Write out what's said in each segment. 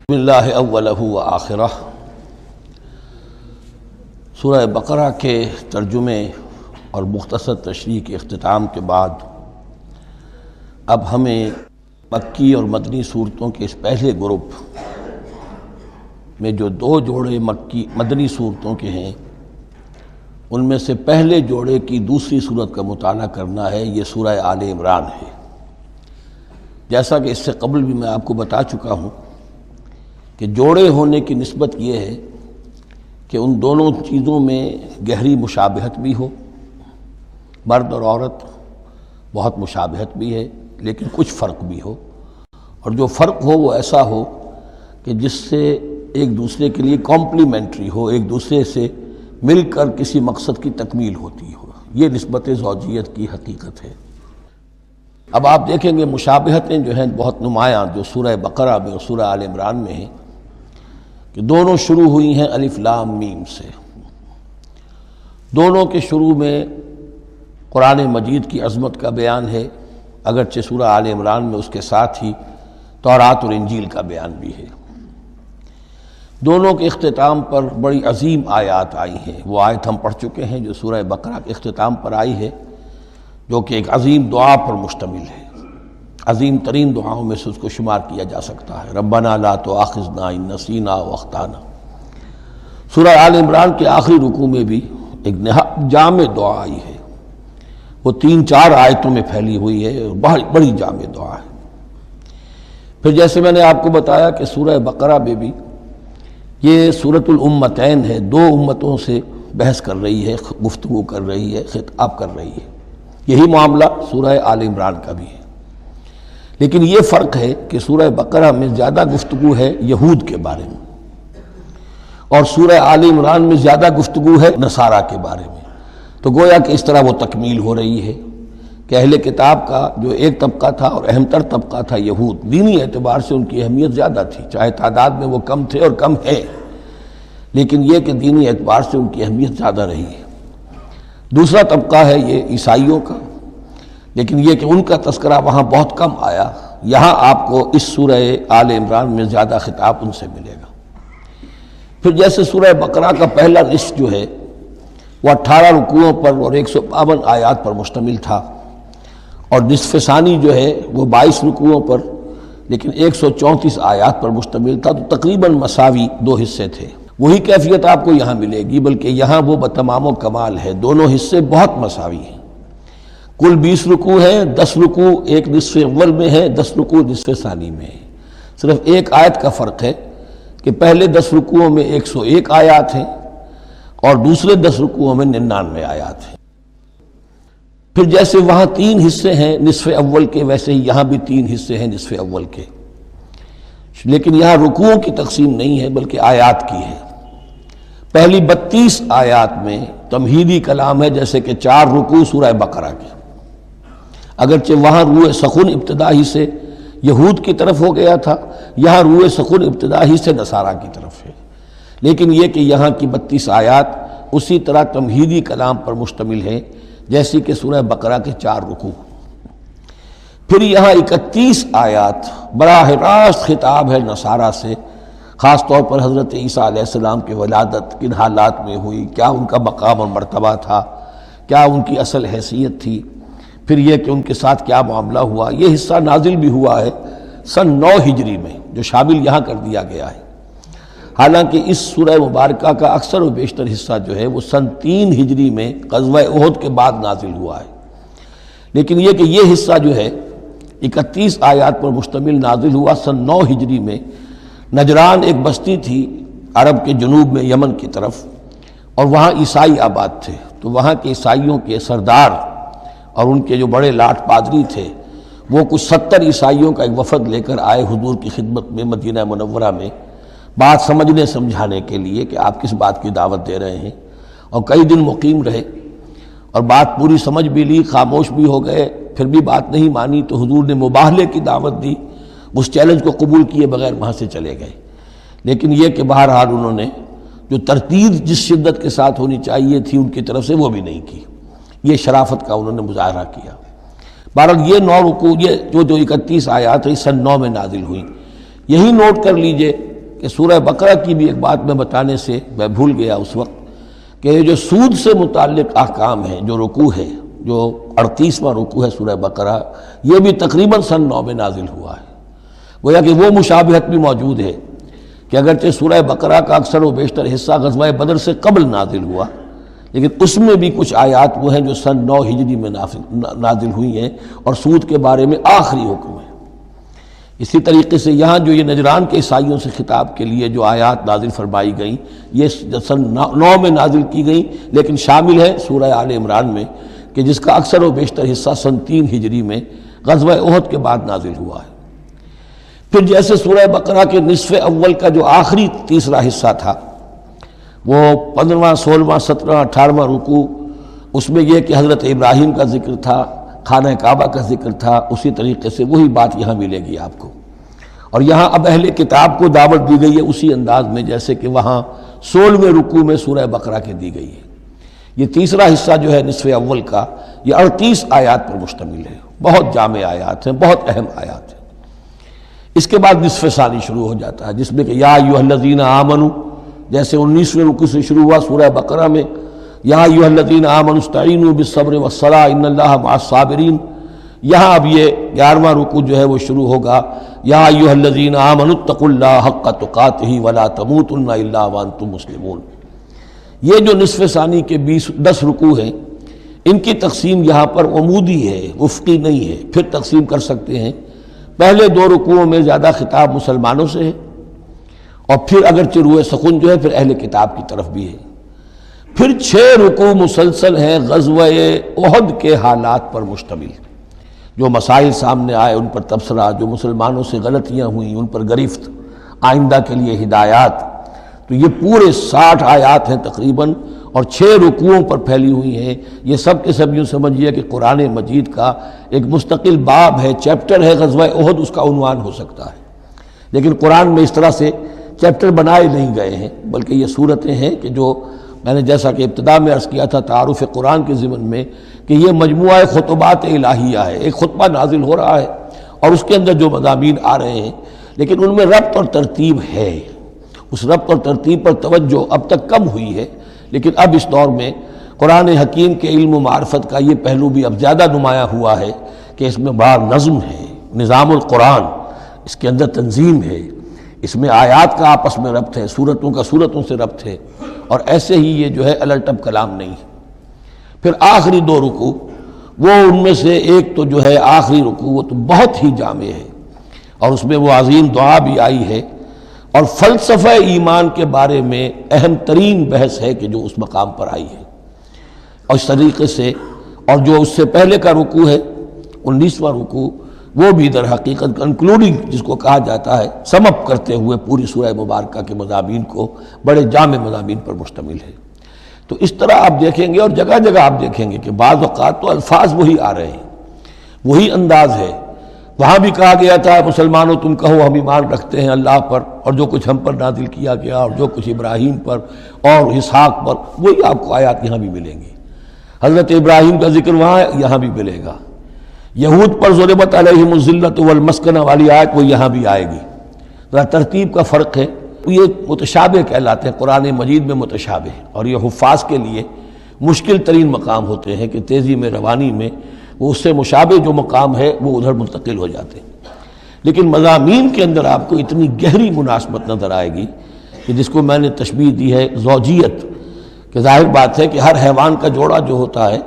بسم اللہ اولہ و آخرہ۔ سورہ بقرہ کے ترجمے اور مختصر تشریح کے اختتام کے بعد اب ہمیں مکی اور مدنی صورتوں کے اس پہلے گروپ میں جو دو جوڑے مدنی صورتوں کے ہیں ان میں سے پہلے جوڑے کی دوسری صورت کا مطالعہ کرنا ہے۔ یہ سورہ آل عمران ہے۔ جیسا کہ اس سے قبل بھی میں آپ کو بتا چکا ہوں کہ جوڑے ہونے کی نسبت یہ ہے کہ ان دونوں چیزوں میں گہری مشابہت بھی ہو، مرد اور عورت بہت مشابہت بھی ہے لیکن کچھ فرق بھی ہو، اور جو فرق ہو وہ ایسا ہو کہ جس سے ایک دوسرے کے لیے کمپلیمنٹری ہو، ایک دوسرے سے مل کر کسی مقصد کی تکمیل ہوتی ہو۔ یہ نسبت زوجیت کی حقیقت ہے۔ اب آپ دیکھیں گے مشابہتیں جو ہیں بہت نمایاں جو سورہ بقرہ میں اور سورہ آل عمران میں ہیں کہ دونوں شروع ہوئی ہیں الف لام میم سے۔ دونوں کے شروع میں قرآن مجید کی عظمت کا بیان ہے، اگرچہ سورہ آل عمران میں اس کے ساتھ ہی تورات اور انجیل کا بیان بھی ہے۔ دونوں کے اختتام پر بڑی عظیم آیات آئی ہیں۔ وہ آیت ہم پڑھ چکے ہیں جو سورہ بقرہ کے اختتام پر آئی ہے، جو کہ ایک عظیم دعا پر مشتمل ہے، عظیم ترین دعاؤں میں سے اس کو شمار کیا جا سکتا ہے۔ ربنا لا تؤاخذنا ان نسینا او اخطانا۔ سورہ آل عمران کے آخری رکوع میں بھی ایک نہایت جامع دعا آئی ہے، وہ 3-4 آیتوں میں پھیلی ہوئی ہے، بڑی جامع دعا ہے۔ پھر جیسے میں نے آپ کو بتایا کہ سورہ بقرہ میں بھی یہ سورۃ الامتین ہے، دو امتوں سے بحث کر رہی ہے، گفتگو کر رہی ہے، خطاب کر رہی ہے۔ یہی معاملہ سورہ آل عمران کا بھی ہے، لیکن یہ فرق ہے کہ سورہ بقرہ میں زیادہ گفتگو ہے یہود کے بارے میں، اور سورہ آل عمران میں زیادہ گفتگو ہے نصارہ کے بارے میں۔ تو گویا کہ اس طرح وہ تکمیل ہو رہی ہے کہ اہل کتاب کا جو ایک طبقہ تھا اور اہم تر طبقہ تھا یہود، دینی اعتبار سے ان کی اہمیت زیادہ تھی، چاہے تعداد میں وہ کم تھے اور کم ہیں، لیکن یہ کہ دینی اعتبار سے ان کی اہمیت زیادہ رہی ہے۔ دوسرا طبقہ ہے یہ عیسائیوں کا، لیکن یہ کہ ان کا تذکرہ وہاں بہت کم آیا، یہاں آپ کو اس سورہ آل عمران میں زیادہ خطاب ان سے ملے گا۔ پھر جیسے سورہ بقرہ کا پہلا نصف جو ہے وہ 18 رکوعوں پر اور 152 آیات پر مشتمل تھا، اور نصف ثانی جو ہے وہ 22 رکوعوں پر لیکن 134 آیات پر مشتمل تھا، تو تقریباً مساوی دو حصے تھے۔ وہی کیفیت آپ کو یہاں ملے گی، بلکہ یہاں وہ بتمام و کمال ہے، دونوں حصے بہت مساوی ہیں۔ کل 20 رکوع ہیں، 10 رکوع ایک نصف اول میں ہے، 10 رکوع نصف ثانی میں ہے۔ صرف ایک آیت کا فرق ہے کہ پہلے 10 رکوعوں میں 101 آیات ہیں اور دوسرے 10 رکوعوں میں 99 آیات ہیں۔ پھر جیسے وہاں 3 حصے ہیں نصف اول کے، ویسے ہی یہاں بھی 3 حصے ہیں نصف اول کے، لیکن یہاں رکوعوں کی تقسیم نہیں ہے بلکہ آیات کی ہے۔ پہلی 32 آیات میں تمہیدی کلام ہے، جیسے کہ 4 رکوع سورہ بقرہ کے، اگرچہ وہاں روح سخن ابتدا ہی سے یہود کی طرف ہو گیا تھا، یہاں روح سخن ابتدا ہی سے نصارہ کی طرف ہے، لیکن یہ کہ یہاں کی 32 آیات اسی طرح تمہیدی کلام پر مشتمل ہیں جیسی کہ سورہ بقرہ کے 4 رکوع۔ پھر یہاں 31 آیات براہ راست خطاب ہے نصارہ سے، خاص طور پر حضرت عیسیٰ علیہ السلام کی ولادت کن حالات میں ہوئی، کیا ان کا مقام اور مرتبہ تھا، کیا ان کی اصل حیثیت تھی، پھر یہ کہ ان کے ساتھ کیا معاملہ ہوا۔ یہ حصہ نازل بھی ہوا ہے سن 9 ہجری میں، جو شامل یہاں کر دیا گیا ہے، حالانکہ اس سورہ مبارکہ کا اکثر و بیشتر حصہ جو ہے وہ سن 3 ہجری میں غزوہ احد کے بعد نازل ہوا ہے، لیکن یہ کہ یہ حصہ جو ہے 31 آیات پر مشتمل نازل ہوا سن 9 ہجری میں۔ نجران ایک بستی تھی عرب کے جنوب میں یمن کی طرف، اور وہاں عیسائی آباد تھے، تو وہاں کے عیسائیوں کے سردار اور ان کے جو بڑے لاٹ پادری تھے وہ کچھ 70 عیسائیوں کا ایک وفد لے کر آئے حضور کی خدمت میں مدینہ منورہ میں، بات سمجھنے سمجھانے کے لیے کہ آپ کس بات کی دعوت دے رہے ہیں، اور کئی دن مقیم رہے اور بات پوری سمجھ بھی لی، خاموش بھی ہو گئے، پھر بھی بات نہیں مانی تو حضور نے مباہلے کی دعوت دی، اس چیلنج کو قبول کیے بغیر وہاں سے چلے گئے۔ لیکن یہ کہ بہرحال انہوں نے جو ترتیب جس شدت کے ساتھ ہونی چاہیے تھی ان کی طرف سے وہ بھی نہیں کی، یہ شرافت کا انہوں نے مظاہرہ کیا۔ بہرحال یہ 9 رکوع، یہ جو 31 آیات ہیں سن 9 میں نازل ہوئیں، یہی نوٹ کر لیجئے کہ سورہ بقرہ کی بھی ایک بات میں بتانے سے میں بھول گیا اس وقت، کہ یہ جو سود سے متعلق احکام ہیں، جو رکوع ہے، جو 38واں رکوع ہے سورہ بقرہ، یہ بھی تقریباً سن 9 میں نازل ہوا ہے۔ گویا کہ وہ مشابہت بھی موجود ہے کہ اگرچہ سورہ بقرہ کا اکثر و بیشتر حصہ غزوہ بدر سے قبل نازل ہوا، لیکن اس میں بھی کچھ آیات وہ ہیں جو سن 9 ہجری میں نازل ہوئی ہیں اور سود کے بارے میں آخری حکم ہے۔ اسی طریقے سے یہاں جو یہ نجران کے عیسائیوں سے خطاب کے لیے جو آیات نازل فرمائی گئیں، یہ سن 9 میں نازل کی گئیں، لیکن شامل ہے سورہ آل عمران میں، کہ جس کا اکثر و بیشتر حصہ سن 3 ہجری میں غزوہ احد کے بعد نازل ہوا ہے۔ پھر جیسے سورہ بقرہ کے نصف اول کا جو آخری تیسرا حصہ تھا، وہ 15واں، 16واں، 17واں، 18واں رکوع، اس میں یہ کہ حضرت ابراہیم کا ذکر تھا، خانہ کعبہ کا ذکر تھا، اسی طریقے سے وہی بات یہاں ملے گی آپ کو۔ اور یہاں اب اہل کتاب کو دعوت دی گئی ہے اسی انداز میں جیسے کہ وہاں 16ویں رکوع میں سورہ بقرہ کے دی گئی ہے۔ یہ تیسرا حصہ جو ہے نصف اول کا، یہ 38 آیات پر مشتمل ہے، بہت جامع آیات ہیں، بہت اہم آیات ہیں۔ اس کے بعد نصف ثانی شروع ہو جاتا ہے، جس میں کہ یا ایھا الذین آمنوا، جیسے 19ویں رکوع سے شروع ہوا سورہ بقرہ میں، یا ایھا الذین آمنوا استعینوا بالصبر والصلاۃ ان اللہ مع الصابرین، یہاں اب یہ 11واں رکوع جو ہے وہ شروع ہوگا، یا ایھا الذین آمنوا اتقوا اللہ حق تقاتہ ولا تموتن الا وانتم مسلمون۔ یہ جو نصف ثانی کے 10 رکوع ہیں، ان کی تقسیم یہاں پر عمودی ہے، افقی نہیں ہے۔ پھر تقسیم کر سکتے ہیں، پہلے 2 رکوعوں میں زیادہ خطاب مسلمانوں سے ہے، اور پھر اگرچہ روئے سخن جو ہے پھر اہل کتاب کی طرف بھی ہے۔ پھر 6 رکوع مسلسل ہیں غزوہ احد کے حالات پر مشتمل، جو مسائل سامنے آئے ان پر تبصرہ، جو مسلمانوں سے غلطیاں ہوئیں ان پر گرفت، آئندہ کے لیے ہدایات۔ تو یہ پورے 60 آیات ہیں تقریباً، اور 6 رکوعوں پر پھیلی ہوئی ہیں۔ یہ سب کے سب یوں سمجھیے کہ قرآن مجید کا ایک مستقل باب ہے، چیپٹر ہے غزوہ احد، اس کا عنوان ہو سکتا ہے، لیکن قرآن میں اس طرح سے چیپٹر بنائے نہیں گئے ہیں، بلکہ یہ صورتیں ہیں کہ جو میں نے جیسا کہ ابتدا میں عرض کیا تھا تعارف قرآن کے ضمن میں، کہ یہ مجموعہ خطبات الہیہ ہے، ایک خطبہ نازل ہو رہا ہے اور اس کے اندر جو مضامین آ رہے ہیں، لیکن ان میں ربط اور ترتیب ہے۔ اس ربط اور ترتیب پر توجہ اب تک کم ہوئی ہے، لیکن اب اس دور میں قرآن حکیم کے علم و معرفت کا یہ پہلو بھی اب زیادہ نمایاں ہوا ہے کہ اس میں بڑا نظم ہے، نظام القرآن، اس کے اندر تنظیم ہے، اس میں آیات کا آپس میں ربط ہے، سورتوں کا سورتوں سے ربط ہے، اور ایسے ہی یہ جو ہے الٹب کلام نہیں ہے۔ پھر آخری 2 رکوع، وہ ان میں سے ایک تو جو ہے آخری رکوع وہ تو بہت ہی جامع ہے، اور اس میں وہ عظیم دعا بھی آئی ہے، اور فلسفہ ایمان کے بارے میں اہم ترین بحث ہے کہ جو اس مقام پر آئی ہے۔ اور اس طریقے سے، اور جو اس سے پہلے کا رکوع ہے 19واں رکوع، وہ بھی در حقیقت کنکلوڈنگ جس کو کہا جاتا ہے، سم اپ کرتے ہوئے پوری سورہ مبارکہ کے مضامین کو، بڑے جامع مضامین پر مشتمل ہے۔ تو اس طرح آپ دیکھیں گے، اور جگہ جگہ آپ دیکھیں گے کہ بعض اوقات تو الفاظ وہی آ رہے ہیں، وہی انداز ہے۔ وہاں بھی کہا گیا تھا مسلمانوں تم کہو ہم ایمان رکھتے ہیں اللہ پر اور جو کچھ ہم پر نازل کیا گیا اور جو کچھ ابراہیم پر اور اسحاق پر، وہی آپ کو آیات یہاں بھی ملیں گی۔ حضرت ابراہیم کا ذکر وہاں ہے، یہاں بھی ملے گا۔ یہود پر ضربت علیہم الذلۃ والمسکنہ والی آیت وہ یہاں بھی آئے گی۔ ذرا ترتیب کا فرق ہے، یہ متشابہ کہلاتے ہیں، قرآن مجید میں متشابہ، اور یہ حفاظ کے لیے مشکل ترین مقام ہوتے ہیں کہ تیزی میں روانی میں وہ اس سے مشابہ جو مقام ہے وہ ادھر منتقل ہو جاتے ہیں۔ لیکن مضامین کے اندر آپ کو اتنی گہری مناسبت نظر آئے گی کہ جس کو میں نے تشبیہ دی ہے زوجیت، کہ ظاہر بات ہے کہ ہر حیوان کا جوڑا جو ہوتا ہے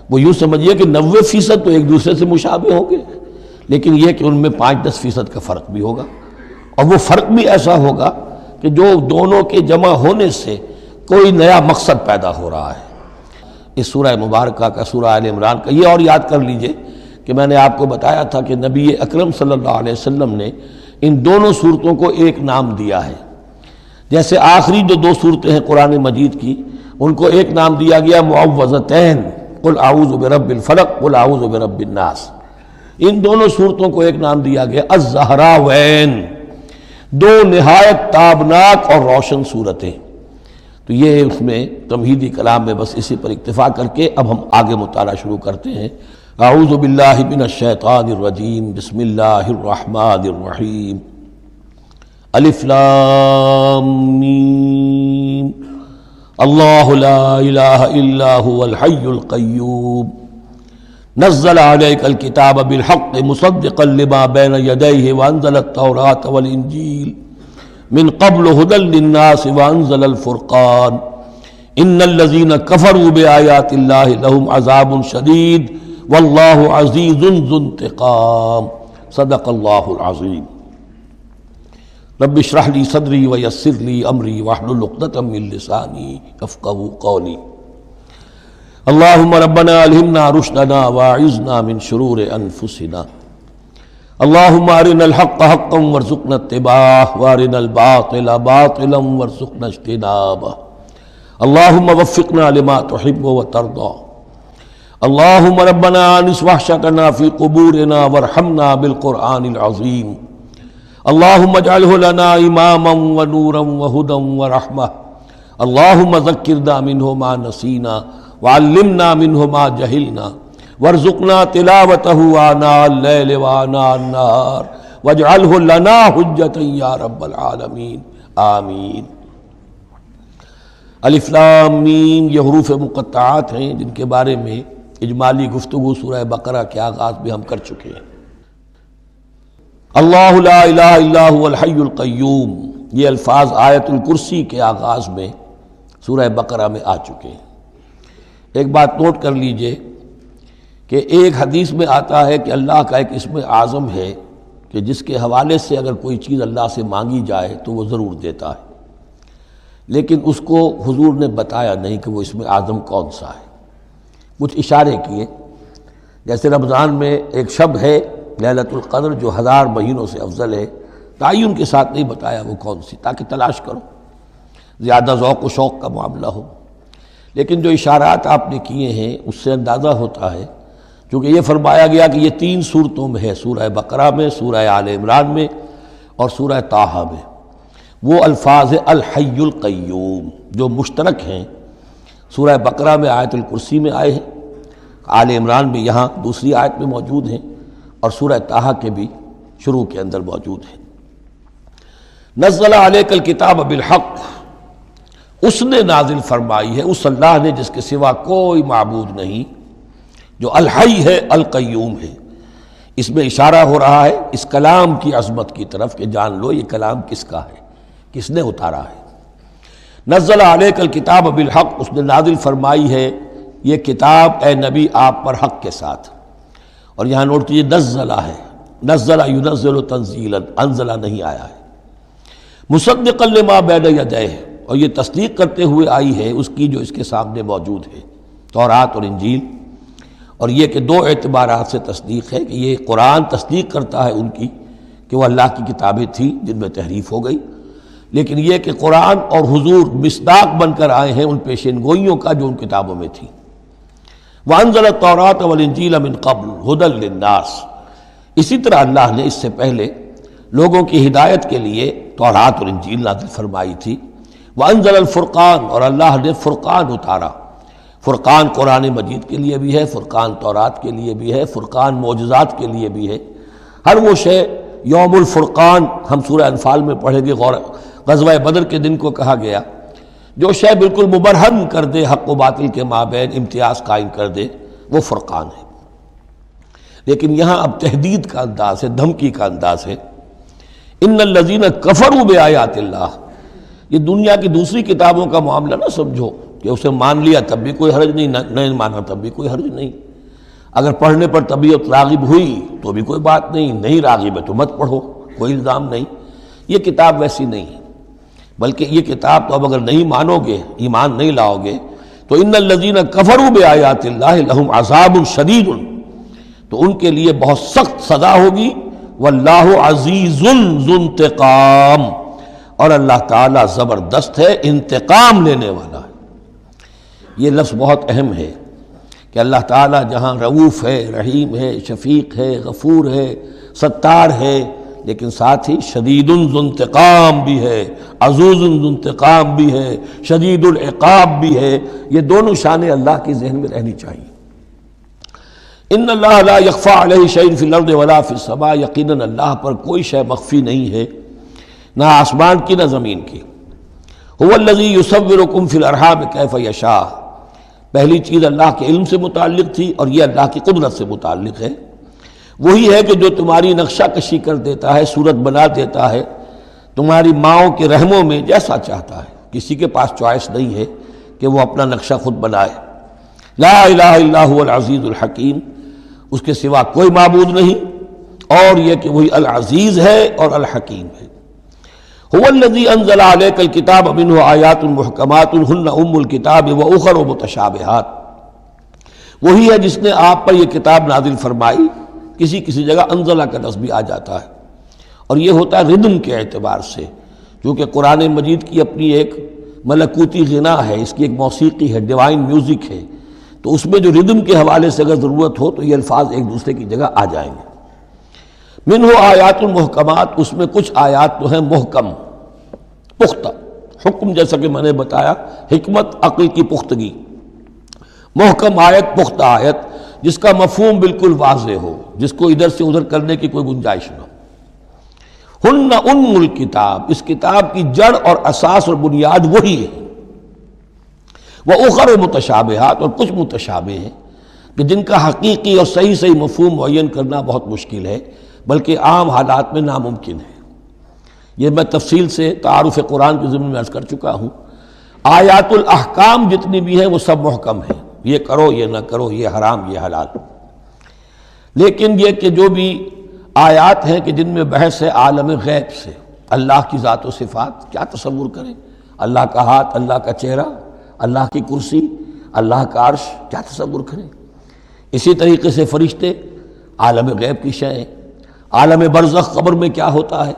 وہ یوں سمجھیے کہ 90% تو ایک دوسرے سے مشابہ ہوں گے، لیکن یہ کہ ان میں 5-10% کا فرق بھی ہوگا، اور وہ فرق بھی ایسا ہوگا کہ جو دونوں کے جمع ہونے سے کوئی نیا مقصد پیدا ہو رہا ہے۔ اس سورہ مبارکہ کا، سورہ آل عمران کا، یہ اور یاد کر لیجئے کہ میں نے آپ کو بتایا تھا کہ نبی اکرم صلی اللہ علیہ وسلم نے ان دونوں صورتوں کو ایک نام دیا ہے۔ جیسے آخری جو 2 صورتیں ہیں قرآن مجید کی، ان کو ایک نام دیا گیا معوذتین، قل اعوذ برب الفلق قل اعوذ برب الناس۔ ان دونوں صورتوں کو ایک نام دیا گیا الزہراوین، 2 نہایت تابناک اور روشن صورتیں۔ تو یہ اس میں تمہیدی کلام میں بس اسی پر اکتفا کر کے اب ہم آگے مطالعہ شروع کرتے ہیں۔ اعوذ باللہ من الشیطان الرجیم، بسم اللہ الرحمن الرحیم۔ الف لام میم اللہ لا الہ الا هو الحی القیوم نزل علیک الکتاب بالحق مصدقا لما بین یدیہ وانزل التوراۃ والانجیل من قبل هدى للناس وانزل الفرقان ان الذین کفروا بآیات اللہ لهم عذاب شدید واللہ عزیز ذو انتقام صدق اللہ العظیم رب اشرح لی صدری ویسر لی امری واحلل عقدۃ من لسانی یفقہوا قولی اللہم ربنا الہمنا رشدنا واعذنا من شرور انفسنا اللہم ارنا الحق حقا وارزقنا اتباعہ وارنا الباطل باطلا وارزقنا اجتنابہ اللہم وفقنا لما تحب وترضى اللہم ربنا آنس وحشتنا فی قبورنا وارحمنا بالقرآن العظیم اللہم اجعلہ لنا اماما ونورا وہدا ورحمہ اللہم ذکرنا منہ ما نسینا وعلمنا منہ ما جہلنا وارزقنا تلاوتہ آناء اللیل وآناء النہار واجعلہ لنا حجتا یا رب العالمین آمین۔ الف لام میم یہ حروف مقطعات ہیں جن کے بارے میں اجمالی گفتگو سورہ بقرہ کے آغاز میں ہم کر چکے ہیں۔ اللہ لا الہ الا هو الحی القیوم یہ الفاظ آیت الکرسی کے آغاز میں سورہ بقرہ میں آ چکے ہیں۔ ایک بات نوٹ کر لیجئے کہ ایک حدیث میں آتا ہے کہ اللہ کا ایک اسم اعظم ہے کہ جس کے حوالے سے اگر کوئی چیز اللہ سے مانگی جائے تو وہ ضرور دیتا ہے، لیکن اس کو حضور نے بتایا نہیں کہ وہ اسم اعظم کون سا ہے۔ کچھ اشارے کیے، جیسے رمضان میں ایک شب ہے لیلۃ القدر جو 1000 مہینوں سے افضل ہے، تعین کے ساتھ نہیں بتایا وہ کون سی، تاکہ تلاش کرو، زیادہ ذوق و شوق کا معاملہ ہو۔ لیکن جو اشارات آپ نے کیے ہیں اس سے اندازہ ہوتا ہے، چونکہ یہ فرمایا گیا کہ یہ 3 صورتوں میں ہے، سورہ بقرہ میں، سورہ آل عمران میں اور سورہ طٰہٰ میں، وہ الفاظ الحی القیوم جو مشترک ہیں، سورہ بقرہ میں آیت الکرسی میں آئے ہیں، آل عمران میں یہاں دوسری آیت میں موجود ہیں، اور سورہ طٰہٰ کے بھی شروع کے اندر موجود ہیں۔ نزل علیک الکتاب بالحق، اس نے نازل فرمائی ہے، اس اللہ نے جس کے سوا کوئی معبود نہیں، جو الحی ہے القیوم ہے۔ اس میں اشارہ ہو رہا ہے اس کلام کی عظمت کی طرف کہ جان لو یہ کلام کس کا ہے، کس نے اتارا ہے۔ نزل علیک الکتاب بالحق، اس نے نازل فرمائی ہے یہ کتاب اے نبی آپ پر حق کے ساتھ، اور یہاں نوٹ کیجیے نزلہ ہے، نزلہ ینزل تنزیلا، انزلہ نہیں آیا ہے۔ مصدقا لما بین یدیہ، اور یہ تصدیق کرتے ہوئے آئی ہے اس کی جو اس کے سامنے موجود ہے، تورات اور انجیل۔ اور یہ کہ 2 اعتبارات سے تصدیق ہے کہ یہ قرآن تصدیق کرتا ہے ان کی کہ وہ اللہ کی کتابیں تھیں جن میں تحریف ہو گئی، لیکن یہ کہ قرآن اور حضور مصداق بن کر آئے ہیں ان پیشین گوئیوں کا جو ان کتابوں میں تھی۔ وَأَنزَلَ التَّوْرَاةَ وَالْإِنْجِيلَ مِنْ قَبْلُ هُدًى لِلنَّاسِ، اسی طرح اللہ نے اس سے پہلے لوگوں کی ہدایت کے لیے تورات اور انجیل نازل فرمائی تھی۔ وَأَنزَلَ الْفُرْقَانَ، اور اللہ نے فرقان اتارا۔ فرقان قرآن مجید کے لیے بھی ہے، فرقان تورات کے لیے بھی ہے، فرقان معجزات کے لیے بھی ہے۔ ہر وہ شے یوم الفرقان ہم سورہ انفال میں پڑھیں گے، غزوہ بدر کے دن کو کہا گیا، جو شے بالکل مبرہن کر دے، حق و باطل کے مابین امتیاز قائم کر دے، وہ فرقان ہے۔ لیکن یہاں اب تہدید کا انداز ہے، دھمکی کا انداز ہے۔ ان الذین کفروا بآیات اللہ، یہ دنیا کی دوسری کتابوں کا معاملہ نہ سمجھو کہ اسے مان لیا تب بھی کوئی حرج نہیں، نہیں مانا تب بھی کوئی حرج نہیں، اگر پڑھنے پر طبیعت راغب ہوئی تو بھی کوئی بات نہیں، نہیں راغب ہے تو مت پڑھو، کوئی الزام نہیں۔ یہ کتاب ویسی نہیں ہے، بلکہ یہ کتاب تو اب اگر نہیں مانو گے، ایمان نہیں لاؤ گے تو ان الذین کفروا بآیات اللہ لہم عذاب شدید، تو ان کے لیے بہت سخت سزا ہوگی۔ واللہ عزیز ذو انتقام، اور اللہ تعالیٰ زبردست ہے، انتقام لینے والا ہے۔ یہ لفظ بہت اہم ہے کہ اللہ تعالیٰ جہاں رؤوف ہے، رحیم ہے، شفیق ہے، غفور ہے، ستار ہے، لیکن ساتھ ہی شدید ذو انتقام بھی ہے، عزوز ذو انتقام بھی ہے، شدید العقاب بھی ہے۔ یہ دونوں شانیں اللہ کی ذہن میں رہنی چاہیے۔ ان اللہ لا یخفی علیہ شیء فی الارض ولا فی السماء، یقیناً اللہ پر کوئی شے مخفی نہیں ہے، نہ آسمان کی نہ زمین کی۔ هو الذی یصورکم فی الارحام کیف یشاء، پہلی چیز اللہ کے علم سے متعلق تھی، اور یہ اللہ کی قدرت سے متعلق ہے۔ وہی ہے کہ جو تمہاری نقشہ کشی کر دیتا ہے، صورت بنا دیتا ہے تمہاری ماؤں کے رحموں میں جیسا چاہتا ہے۔ کسی کے پاس چوائس نہیں ہے کہ وہ اپنا نقشہ خود بنائے۔ لا الہ الا هو العزیز الحکیم، اس کے سوا کوئی معبود نہیں، اور یہ کہ وہی العزیز ہے اور الحکیم ہے۔ هو الذی انزل علیک الکتاب منہ آیات محکمات ہن ام الکتاب واخر متشابہات، وہی ہے جس نے آپ پر یہ کتاب نازل فرمائی۔ کسی کسی جگہ انزلہ کا لفظ بھی آ جاتا ہے، اور یہ ہوتا ہے ردم کے اعتبار سے، کیونکہ قرآن مجید کی اپنی ایک ملکوتی غنا ہے، اس کی ایک موسیقی ہے، ڈیوائن میوزک ہے، تو اس میں جو ردم کے حوالے سے اگر ضرورت ہو تو یہ الفاظ ایک دوسرے کی جگہ آ جائیں گے۔ منہ آیات المحکمات، اس میں کچھ آیات تو ہیں محکم، پختہ، حکم جیسا کہ میں نے بتایا، حکمت عقل کی پختگی، محکم آیت، پختہ آیت جس کا مفہوم بالکل واضح ہو، جس کو ادھر سے ادھر کرنے کی کوئی گنجائش نہ ہو۔ ہن ام الکتاب، اس کتاب کی جڑ اور اساس اور بنیاد وہی ہے۔ وَأُخَرُ متشابہات، اور کچھ متشابہ ہیں کہ جن کا حقیقی اور صحیح مفہوم معین کرنا بہت مشکل ہے، بلکہ عام حالات میں ناممکن ہے۔ یہ میں تفصیل سے تعارف قرآن کے ضمن میں عرض کر چکا ہوں۔ آیات الاحکام جتنی بھی ہیں وہ سب محکم ہیں، یہ کرو یہ نہ کرو، یہ حرام یہ حلال۔ لیکن یہ کہ جو بھی آیات ہیں کہ جن میں بحث ہے عالم غیب سے، اللہ کی ذات و صفات، کیا تصور کریں؟ اللہ کا ہاتھ، اللہ کا چہرہ، اللہ کی کرسی، اللہ کا عرش، کیا تصور کریں؟ اسی طریقے سے فرشتے، عالم غیب کی شیئیں، عالم برزخ قبر میں کیا ہوتا ہے،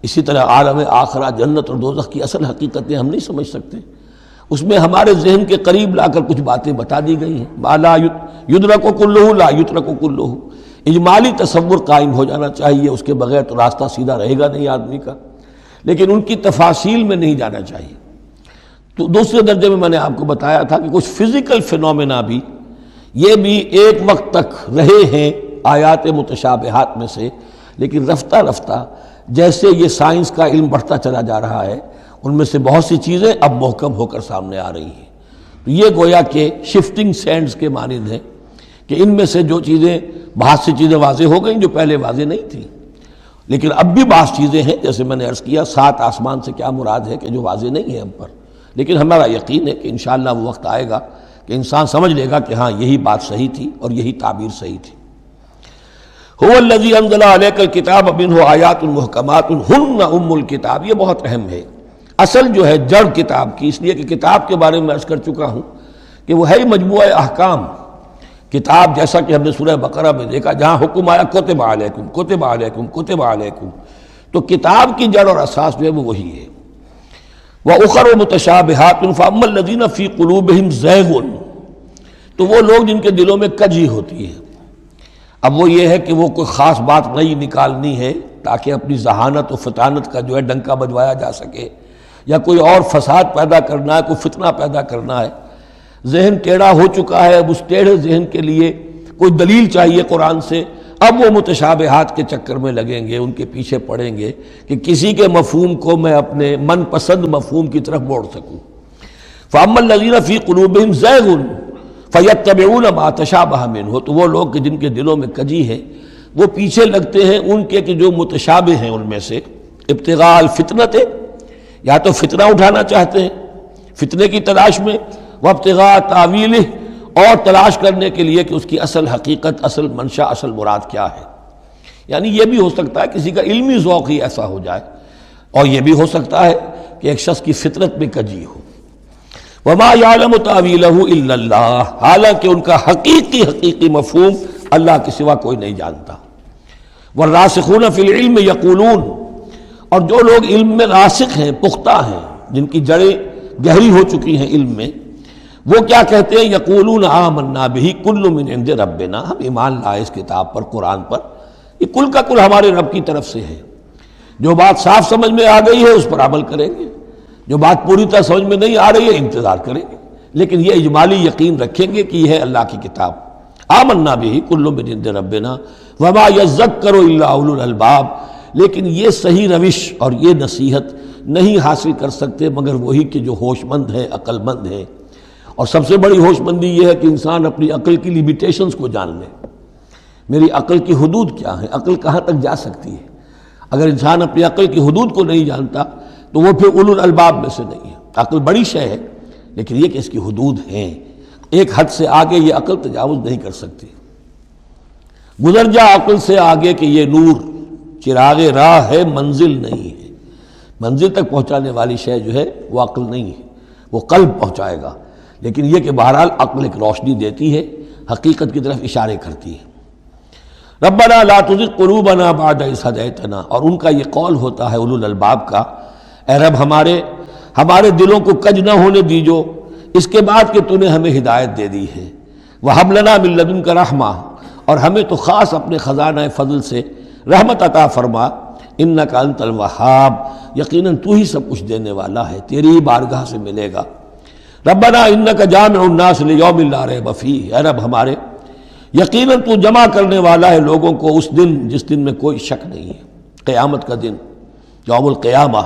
اسی طرح عالم آخرہ جنت اور دوزخ کی اصل حقیقتیں ہم نہیں سمجھ سکتے۔ اس میں ہمارے ذہن کے قریب لا کر کچھ باتیں بتا دی گئی ہیں۔ ما لا یدرک کلہ لا یترک کلہ، اجمالی تصور قائم ہو جانا چاہیے، اس کے بغیر تو راستہ سیدھا رہے گا نہیں آدمی کا، لیکن ان کی تفاصیل میں نہیں جانا چاہیے۔ تو دوسرے درجے میں نے آپ کو بتایا تھا کہ کچھ فزیکل فینومینا بھی، یہ بھی ایک وقت تک رہے ہیں آیات متشابہات میں سے، لیکن رفتہ رفتہ جیسے یہ سائنس کا علم بڑھتا چلا جا رہا ہے، ان میں سے بہت سی چیزیں اب محکم ہو کر سامنے آ رہی ہیں۔ تو یہ گویا کہ شفٹنگ سینڈز کے مانند ہیں کہ ان میں سے جو چیزیں، بہت سی چیزیں واضح ہو گئیں جو پہلے واضح نہیں تھیں، لیکن اب بھی بعض چیزیں ہیں، جیسے میں نے عرض کیا 7 آسمان سے کیا مراد ہے کہ جو واضح نہیں ہے ہم پر، لیکن ہمارا یقین ہے کہ انشاءاللہ وہ وقت آئے گا کہ انسان سمجھ لے گا کہ ہاں یہی بات صحیح تھی اور یہی تعبیر صحیح تھی۔ هو الذی انزل علیک الکتاب منہ آیات محکمات ہن ام الکتاب، یہ بہت اہم ہے۔ اصل جو ہے جڑ کتاب کی، اس لیے کہ کتاب کے بارے میں عرض کر چکا ہوں کہ وہ ہے مجموعہ احکام۔ کتاب جیسا کہ ہم نے سورہ بقرہ میں دیکھا، جہاں حکم آیا کتب علیکم کتب علیکم کتب علیکم، تو کتاب کی جڑ اور اساس جو ہے وہ وہی ہے۔ وَأُخَرُ مُتَشَابِهَاتٌ فَأَمَّا الَّذِينَ فِي قُلُوبِهِمْ زَيْغٌ، تو وہ لوگ جن کے دلوں میں کجی ہوتی ہے۔ اب وہ یہ ہے کہ وہ کوئی خاص بات نئی نکالنی ہے تاکہ اپنی ذہانت و فطانت کا جو ہے ڈنکا بجوایا جا سکے، یا کوئی اور فساد پیدا کرنا ہے، کوئی فتنہ پیدا کرنا ہے، ذہن ٹیڑھا ہو چکا ہے، اب اس ٹیڑھے ذہن کے لیے کوئی دلیل چاہیے قرآن سے، اب وہ متشابہات کے چکر میں لگیں گے، ان کے پیچھے پڑیں گے کہ کسی کے مفہوم کو میں اپنے من پسند مفہوم کی طرف موڑ سکوں۔ فَأَمَّا الَّذِينَ فِي قُلُوبِهِمْ زَيْغٌ فَيَتَّبِعُونَ مَا تَشَابَهَ مِنْهُ، تو وہ لوگ کہ جن کے دلوں میں کجی ہے وہ پیچھے لگتے ہیں ان کے کہ جو متشابہ ہیں ان میں سے، ابتغاء الفتنۃ، یا تو فتنہ اٹھانا چاہتے ہیں فتنے کی تلاش میں، وابتغاء تاویلہ، اور تلاش کرنے کے لیے کہ اس کی اصل حقیقت، اصل منشا، اصل مراد کیا ہے۔ یعنی یہ بھی ہو سکتا ہے کسی کا علمی ذوق ہی ایسا ہو جائے، اور یہ بھی ہو سکتا ہے کہ ایک شخص کی فطرت میں کجی ہو۔ وَمَا يَعْلَمُ تَأْوِيلَهُ إِلَّا اللَّهُ، حالانکہ ان کا حقیقی مفہوم اللہ کے سوا کوئی نہیں جانتا۔ وَالرَّاسِخُونَ فِي الْعِلْمِ يَقُولُونَ، اور جو لوگ علم میں راسخ ہیں، پختہ ہیں، جن کی جڑیں گہری ہو چکی ہیں علم میں، وہ کیا کہتے ہیں؟ یقولون آمنا بہ کل من عند ربنا، ہم ایمان لائے اس کتاب پر، قرآن پر، یہ کل کا کل ہمارے رب کی طرف سے ہے۔ جو بات صاف سمجھ میں آ گئی ہے اس پر عمل کریں گے، جو بات پوری طرح سمجھ میں نہیں آ رہی ہے انتظار کریں گے، لیکن یہ اجمالی یقین رکھیں گے کہ یہ ہے اللہ کی کتاب۔ آمنا بہ کل من عند ربنا وما یذکر الا اولو الالباب، لیکن یہ صحیح روش اور یہ نصیحت نہیں حاصل کر سکتے مگر وہی کہ جو ہوش مند ہیں، عقل مند ہیں۔ اور سب سے بڑی ہوش مندی یہ ہے کہ انسان اپنی عقل کی لیمیٹیشنز کو جان لے، میری عقل کی حدود کیا ہیں، عقل کہاں تک جا سکتی ہے۔ اگر انسان اپنی عقل کی حدود کو نہیں جانتا تو وہ پھر اولو الالباب میں سے نہیں ہے۔ عقل بڑی شے ہے لیکن یہ کہ اس کی حدود ہیں، ایک حد سے آگے یہ عقل تجاوز نہیں کر سکتی۔ گزر جا عقل سے آگے کہ یہ نور چراغ راہ ہے، منزل نہیں ہے۔ منزل تک پہنچانے والی شے جو ہے وہ عقل نہیں ہے، وہ قلب پہنچائے گا، لیکن یہ کہ بہرحال عقل ایک روشنی دیتی ہے، حقیقت کی طرف اشارے کرتی ہے۔ ربنا لا تزغ قلوبنا بعد اذ ہدیتنا، اور ان کا یہ قول ہوتا ہے اولو الالباب کا، اے رب ہمارے دلوں کو کج نہ ہونے دیجو اس کے بعد کہ تو نے ہمیں ہدایت دے دی ہے۔ وہب لنا من لدنک رحمہ، اور ہمیں تو خاص اپنے خزانہ فضل سے رحمت عطا فرما، انک انت الوہاب، یقیناً تو ہی سب کچھ دینے والا ہے، تیری ہی بارگاہ سے ملے گا۔ ربنا انک جامع الناس لیوم لا ریب فیہ، اے رب ہمارے یقیناً تو جمع کرنے والا ہے لوگوں کو اس دن جس دن میں کوئی شک نہیں ہے، قیامت کا دن، یوم القیامہ۔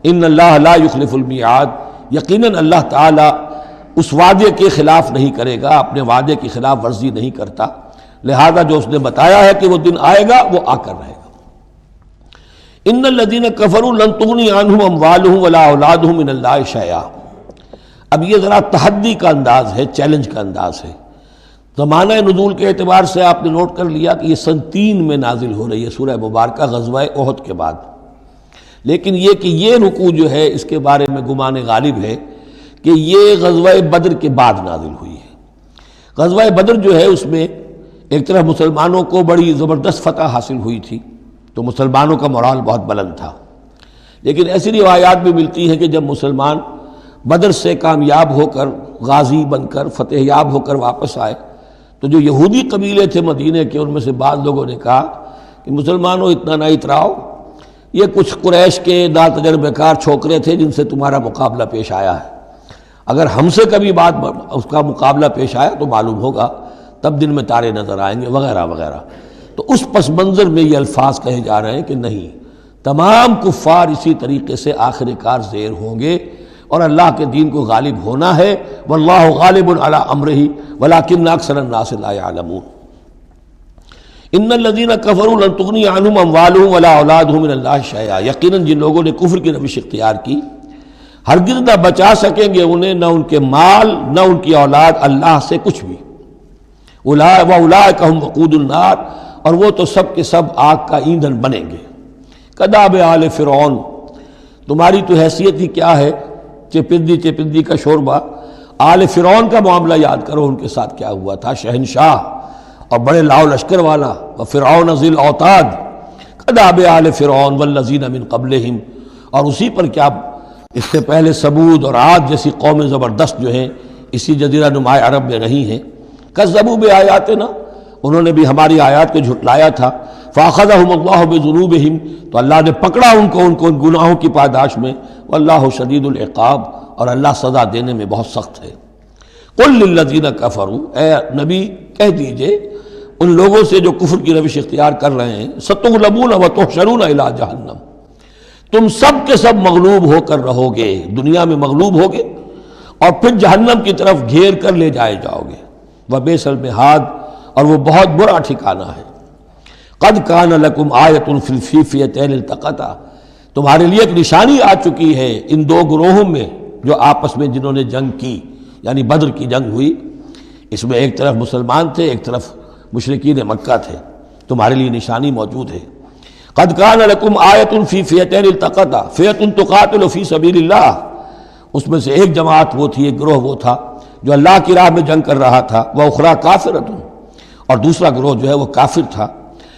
ان اللہ لا یخلف المیعاد، یقیناً اللہ تعالیٰ اس وعدے کے خلاف نہیں کرے گا، اپنے وعدے کی خلاف ورزی نہیں کرتا، لہذا جو اس نے بتایا ہے کہ وہ دن آئے گا وہ آ کر رہے گا۔ ان الذین کفروا لن تغنی عنہم اموالہم ولا اولادہم من اللہ شیئا، اب یہ ذرا تحدی کا انداز ہے، چیلنج کا انداز ہے۔ زمانہ نزول کے اعتبار سے آپ نے نوٹ کر لیا کہ یہ سن 3 میں نازل ہو رہی ہے سورہ مبارکہ غزوہ احد کے بعد، لیکن یہ کہ یہ رکوع جو ہے اس کے بارے میں گمان غالب ہے کہ یہ غزوہ بدر کے بعد نازل ہوئی ہے۔ غزوہ بدر جو ہے اس میں ایک طرف مسلمانوں کو بڑی زبردست فتح حاصل ہوئی تھی تو مسلمانوں کا مورال بہت بلند تھا، لیکن ایسی روایات بھی ملتی ہیں کہ جب مسلمان بدر سے کامیاب ہو کر، غازی بن کر، فتح یاب ہو کر واپس آئے تو جو یہودی قبیلے تھے مدینے کے، ان میں سے بعض لوگوں نے کہا کہ مسلمانوں اتنا نہ اتراؤ، یہ کچھ قریش کے ناتجربہ کار چھوکرے تھے جن سے تمہارا مقابلہ پیش آیا ہے، اگر ہم سے کبھی بات اس کا مقابلہ پیش آیا تو معلوم ہوگا، تب دن میں تارے نظر آئیں گے وغیرہ وغیرہ۔ تو اس پس منظر میں یہ الفاظ کہے جا رہے ہیں کہ نہیں، تمام کفار اسی طریقے سے آخر کار زیر ہوں گے اور اللہ کے دین کو غالب ہونا ہے، واللہ غالب علی امرہ ولکن اکثر الناس لا یعلمون۔ ان الذین کفروا لن تغنی عنہم اموالہم ولا اولادہم من اللہ شیئا، یقیناً جن لوگوں نے کفر کی روش اختیار کی ہرگز نہ بچا سکیں گے انہیں، نہ ان کے مال نہ ان کی اولاد اللہ سے کچھ بھی۔ وَأُولَٰئِكَ هُمْ وَقُودُ النَّارِ، اور وہ تو سب کے سب آگ کا ایندھن بنیں گے۔ کداب آل فرعون، تمہاری تو حیثیت ہی کیا ہے، چپندی کا شوربہ۔ آل فرعون کا معاملہ یاد کرو، ان کے ساتھ کیا ہوا تھا، شہنشاہ اور بڑے لاؤ لشکر والا، وفرعون ذی الاوتاد، کداب آل فرعون والذین من قبلہم، اور اسی پر کیا اس سے پہلے ثمود اور عاد جیسی قومیں زبردست جو ہیں اسی جزیرہ نما عرب میں رہی ہیں۔ کذبوا بآیاتنا، انہوں نے بھی ہماری آیات کو جھٹلایا تھا۔ فاخذہم اللہ بذنوبہم، تو اللہ نے پکڑا ان کو ان گناہوں کی پاداش میں۔ واللہ شدید العقاب، اور اللہ سزا دینے میں بہت سخت ہے۔ قل للذین کفروا، اے نبی کہہ دیجئے ان لوگوں سے جو کفر کی روش اختیار کر رہے ہیں، ستغلبون وتحشرون الی جہنم، تم سب کے سب مغلوب ہو کر رہو گے، دنیا میں مغلوب ہوگے اور پھر جہنم کی طرف گھیر کر لے جائے جاؤ گے۔ وبئس المہاد، اور وہ بہت برا ٹھکانہ ہے۔ قد کان لکم آیۃ فی فئتین التقطا، تمہارے لیے ایک نشانی آ چکی ہے ان دو گروہوں میں جو آپس میں جنہوں نے جنگ کی، یعنی بدر کی جنگ ہوئی، اس میں ایک طرف مسلمان تھے ایک طرف مشرکین مکہ تھے، تمہارے لیے نشانی موجود ہے۔ قد کان لکم آیۃ فی فئتین التقطا، فئۃ تقاتل فی سبیل اللہ، اس میں سے ایک جماعت وہ تھی، ایک گروہ وہ تھا جو اللہ کی راہ میں جنگ کر رہا تھا، وأخری کافرۃ، اور دوسرا گروہ جو ہے وہ کافر تھا۔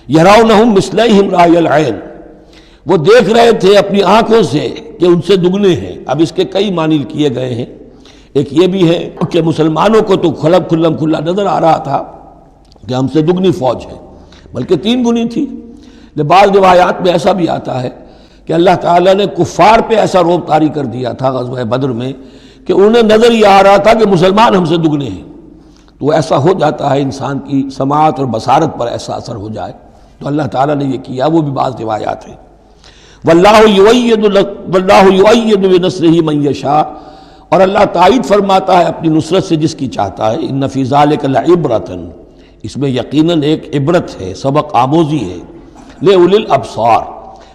یرونہم مثلیہم رأی العین، وہ دیکھ رہے تھے اپنی آنکھوں سے کہ ان سے دگنے ہیں۔ اب اس کے کئی معنی کیے گئے ہیں، ایک یہ بھی ہے کہ مسلمانوں کو تو کھلا نظر آ رہا تھا کہ ہم سے دگنی فوج ہے، بلکہ 3 گنی تھی۔ بعض روایات میں ایسا بھی آتا ہے کہ اللہ تعالیٰ نے کفار پہ ایسا رعب طاری کر دیا تھا غزوہ بدر میں کہ انہیں نظر یہ آ رہا تھا کہ مسلمان ہم سے دگنے ہیں۔ تو ایسا ہو جاتا ہے، انسان کی سماعت اور بصارت پر ایسا اثر ہو جائے تو اللہ تعالیٰ نے یہ کیا، وہ بھی بعض روایات ہیں۔ واللہ یؤید بنصرہ من یشاء، اور اللہ تائید فرماتا ہے اپنی نصرت سے جس کی چاہتا ہے۔ ان فی ذلک لعبرۃ، اس میں یقیناً ایک عبرت ہے، سبق آموزی ہے، لأولی الابصار،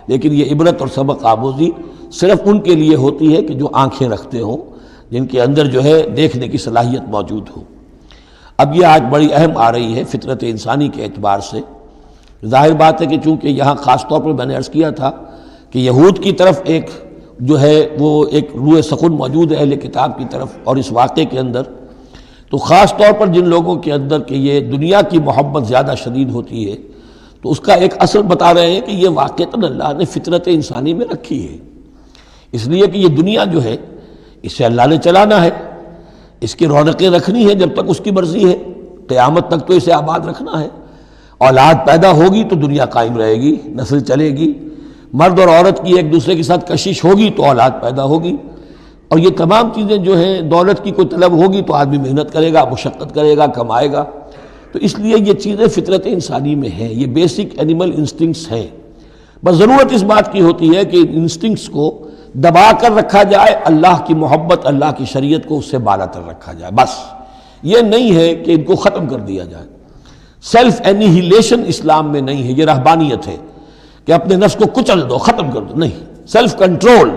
لیکن یہ عبرت اور سبق آموزی صرف ان کے لیے ہوتی ہے کہ جو آنکھیں رکھتے ہوں، جن کے اندر جو ہے دیکھنے کی صلاحیت موجود ہو۔ اب یہ آج بڑی اہم آ رہی ہے فطرت انسانی کے اعتبار سے۔ ظاہر بات ہے کہ چونکہ یہاں خاص طور پر میں نے عرض کیا تھا کہ یہود کی طرف ایک جو ہے وہ ایک روح سخن موجود ہے اہل کتاب کی طرف، اور اس واقعے کے اندر تو خاص طور پر جن لوگوں کے اندر کہ یہ دنیا کی محبت زیادہ شدید ہوتی ہے، تو اس کا ایک اثر بتا رہے ہیں کہ یہ واقعتاً اللہ نے فطرت انسانی میں رکھی ہے، اس لیے کہ یہ دنیا جو ہے اسے اللہ نے چلانا ہے، اس کی رونقیں رکھنی ہے جب تک اس کی مرضی ہے، قیامت تک تو اسے آباد رکھنا ہے۔ اولاد پیدا ہوگی تو دنیا قائم رہے گی، نسل چلے گی، مرد اور عورت کی ایک دوسرے کے ساتھ کشش ہوگی تو اولاد پیدا ہوگی، اور یہ تمام چیزیں جو ہیں، دولت کی کوئی طلب ہوگی تو آدمی محنت کرے گا، مشقت کرے گا، کمائے گا۔ تو اس لیے یہ چیزیں فطرت انسانی میں ہیں، یہ بیسک اینیمل انسٹنکٹس ہیں۔ بس ضرورت اس بات کی ہوتی ہے کہ ان انسٹنکٹس کو دبا کر رکھا جائے، اللہ کی محبت، اللہ کی شریعت کو اس سے بالا تر رکھا جائے، بس یہ نہیں ہے کہ ان کو ختم کر دیا جائے۔ سیلف اینیہیلیشن اسلام میں نہیں ہے، یہ رہبانیت ہے کہ اپنے نفس کو کچل دو، ختم کر دو، نہیں، سیلف کنٹرول،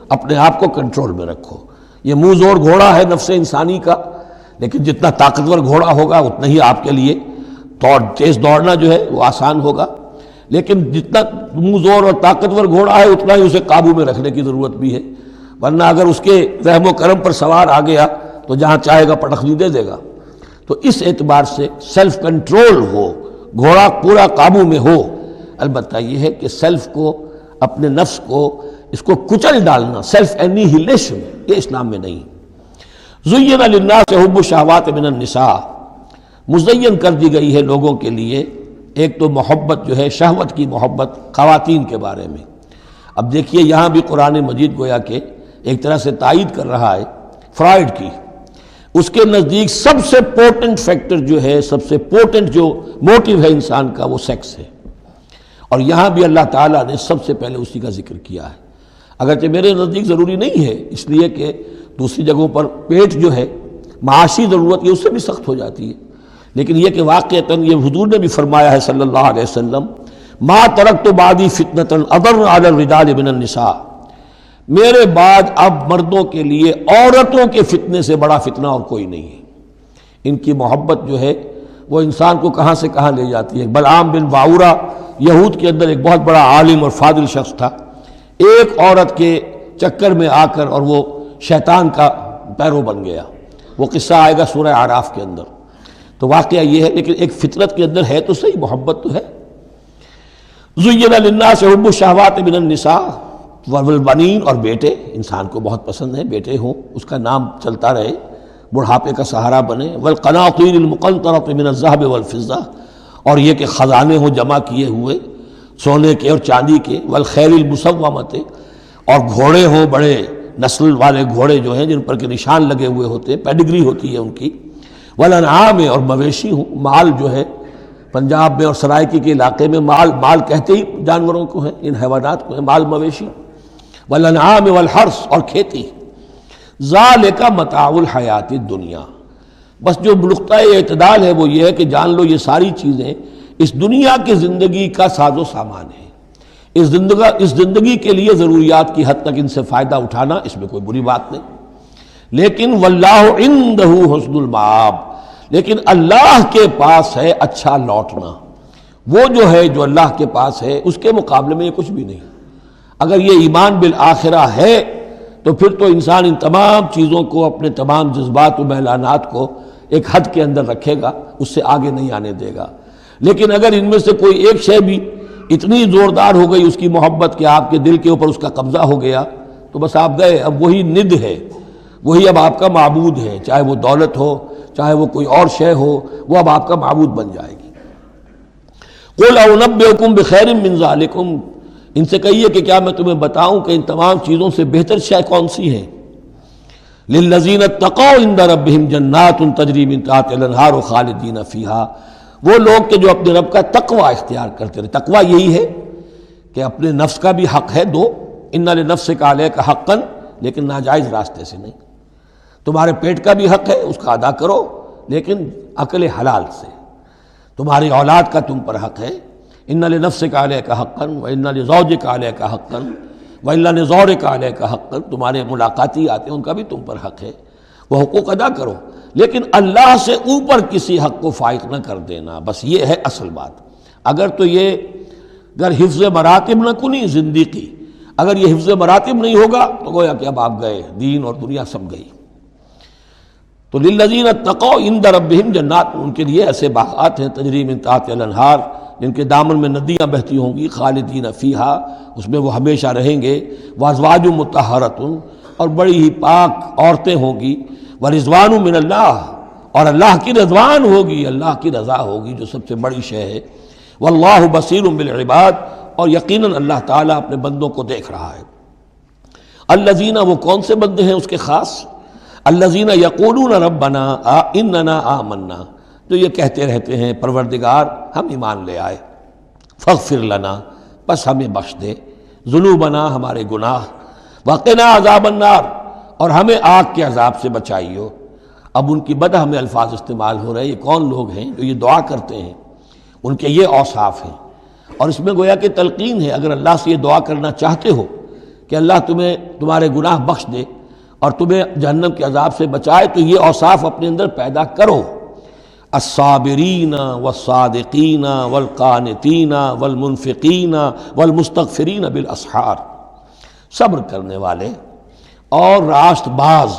اپنے آپ کو کنٹرول میں رکھو۔ یہ منہ زور گھوڑا ہے نفس انسانی کا، لیکن جتنا طاقتور گھوڑا ہوگا اتنا ہی آپ کے لیے تیز دوڑنا جو ہے وہ آسان ہوگا، لیکن جتنا منہ زور اور طاقتور گھوڑا ہے اتنا ہی اسے قابو میں رکھنے کی ضرورت بھی ہے، ورنہ اگر اس کے رحم و کرم پر سوار آ گیا تو جہاں چاہے گا پٹخنی دے دے گا۔ تو اس اعتبار سے سیلف کنٹرول ہو، گھوڑا پورا قابو میں ہو۔ البتہ یہ ہے کہ سیلف کو، اپنے نفس کو، اس کو کچل ڈالنا، سیلف اینیہیلیشن، یہ اسلام میں نہیں۔ زین للناس حب الشہوات من النساء، مزین کر دی گئی ہے لوگوں کے لیے ایک تو محبت جو ہے، شہوت کی محبت خواتین کے بارے میں۔ اب دیکھیے یہاں بھی قرآن مجید گویا کہ ایک طرح سے تائید کر رہا ہے فرائڈ کی۔ اس کے نزدیک سب سے پورٹنٹ فیکٹر جو ہے، سب سے پورٹنٹ جو موٹیو ہے انسان کا، وہ سیکس ہے، اور یہاں بھی اللہ تعالیٰ نے سب سے پہلے اسی کا ذکر کیا ہے۔ اگرچہ میرے نزدیک ضروری نہیں ہے، اس لیے کہ دوسری جگہوں پر پیٹ جو ہے، معاشی ضرورت یہ اس سے بھی سخت ہو جاتی ہے، لیکن یہ کہ واقعتاً یہ حضور نے بھی فرمایا ہے صلی اللہ علیہ وسلم، ما ترکت بعدی فتنۃ اضر علی الرجال من النساء، میرے بعد اب مردوں کے لیے عورتوں کے فتنے سے بڑا فتنہ اور کوئی نہیں ہے۔ ان کی محبت جو ہے وہ انسان کو کہاں سے کہاں لے جاتی ہے۔ بلعام بن باورہ یہود کے اندر ایک بہت بڑا عالم اور فاضل شخص تھا، ایک عورت کے چکر میں آ کر اور وہ شیطان کا پیرو بن گیا۔ وہ قصہ آئے گا سورہ اعراف کے اندر۔ تو واقعہ یہ ہے، لیکن ایک فطرت کے اندر ہے تو صحیح، محبت تو ہے۔ زین للناس حب الشہوات من النساء والبنین، اور بیٹے انسان کو بہت پسند ہے، بیٹے ہوں، اس کا نام چلتا رہے، بڑھاپے کا سہارا بنے۔ والقناطیر المقنطرۃ من الذهب والفضہ، اور یہ کہ خزانے ہوں جمع کیے ہوئے سونے کے اور چاندی کے۔ والخیل المسومۃ، اور گھوڑے ہوں، بڑے نسل والے گھوڑے جو ہیں جن پر کے نشان لگے ہوئے ہوتے ہیں، پیڈگری ہوتی ہے ان کی۔ والانعام، اور مویشی ہوں، مال جو ہے پنجاب میں اور سرائکی کے علاقے میں مال کہتے ہی جانوروں کو ہیں، ان حیوانات کو ہیں مال مویشی۔ والانعام والحرث، اور کھیتی۔ ذالک متاع الحیات الدنیا، بس جو نقطۂ اعتدال ہے وہ یہ ہے کہ جان لو یہ ساری چیزیں اس دنیا کی زندگی کا ساز و سامان ہے۔ اس زندگی کے لیے ضروریات کی حد تک ان سے فائدہ اٹھانا، اس میں کوئی بری بات نہیں، لیکن واللہ عندہ حسن المآب، لیکن اللہ کے پاس ہے اچھا لوٹنا۔ وہ جو ہے جو اللہ کے پاس ہے اس کے مقابلے میں یہ کچھ بھی نہیں۔ اگر یہ ایمان بالآخرہ ہے تو پھر تو انسان ان تمام چیزوں کو، اپنے تمام جذبات و میلانات کو ایک حد کے اندر رکھے گا، اس سے آگے نہیں آنے دے گا۔ لیکن اگر ان میں سے کوئی ایک شے بھی اتنی زوردار ہو گئی اس کی محبت کہ آپ کے دل کے اوپر اس کا قبضہ ہو گیا، تو بس آپ گئے، اب وہی ند ہے، وہی اب آپ کا معبود ہے، چاہے وہ دولت ہو، چاہے وہ کوئی اور شے ہو، وہ اب آپ کا معبود بن جائے گی۔ قل انبئکم بخیر من ذالکم، ان سے کہیے کہ کیا میں تمہیں بتاؤں کہ ان تمام چیزوں سے بہتر شے کون سی ہے؟ للذین اتقوا عند ربہم جنات تجری من تحتہا الانہار خالدین فیہا وہ لوگ کہ جو اپنے رب کا تقوی اختیار کرتے رہے. تقوی یہی ہے کہ اپنے نفس کا بھی حق ہے دو، ان لنفسک علیک حقا، لیکن ناجائز راستے سے نہیں. تمہارے پیٹ کا بھی حق ہے، اس کا ادا کرو، لیکن عقل حلال سے. تمہاری اولاد کا تم پر حق ہے، ان لنفسک علیک حقا وان لزوجک علیک حقا وان لزورک علیک حقا. تمہارے ملاقاتی آتے ہیں، ان کا بھی تم پر حق ہے، وہ حقوق ادا کرو، لیکن اللہ سے اوپر کسی حق کو فائق نہ کر دینا. بس یہ ہے اصل بات. اگر تو یہ اگر حفظ مراتب نہ کنی زندگی، اگر یہ حفظ مراتب نہیں ہوگا تو گویا کہ اب آپ گئے، دین اور دنیا سب گئی. تو للذین اتقوا عند ربہم جنات، ان کے لیے ایسے باغات ہیں تجری من تحتہا الانہار، جن کے دامن میں ندیاں بہتی ہوں گی، خالدین فیہا، اس میں وہ ہمیشہ رہیں گے. وازواج مطہرۃ، اور بڑی ہی پاک عورتیں ہوں گی. ورضوان من اللہ، اور اللہ کی رضوان ہوگی، اللہ کی رضا ہوگی جو سب سے بڑی شے ہے. واللہ بصیر بالعباد، اور یقیناً اللہ تعالیٰ اپنے بندوں کو دیکھ رہا ہے. الذین، وہ کون سے بندے ہیں اس کے خاص؟ الذین یقولون ربنا اننا آمنا، جو یہ کہتے رہتے ہیں پروردگار ہم ایمان لے آئے. فاغفر لنا، بس ہمیں بخش دے، ذنوبنا، ہمارے گناہ، وقنا عذاب النار، اور ہمیں آگ کے عذاب سے بچائیو. اب ان کی بدہمیں الفاظ استعمال ہو رہے ہیں. یہ کون لوگ ہیں جو یہ دعا کرتے ہیں؟ ان کے یہ اوصاف ہیں، اور اس میں گویا کہ تلقین ہے. اگر اللہ سے یہ دعا کرنا چاہتے ہو کہ اللہ تمہیں تمہارے گناہ بخش دے اور تمہیں جہنم کے عذاب سے بچائے، تو یہ اوصاف اپنے اندر پیدا کرو. الصابرین والصادقین والقانتین والمنفقین والمستغفرین بالاسحار، صبر کرنے والے اور راست باز.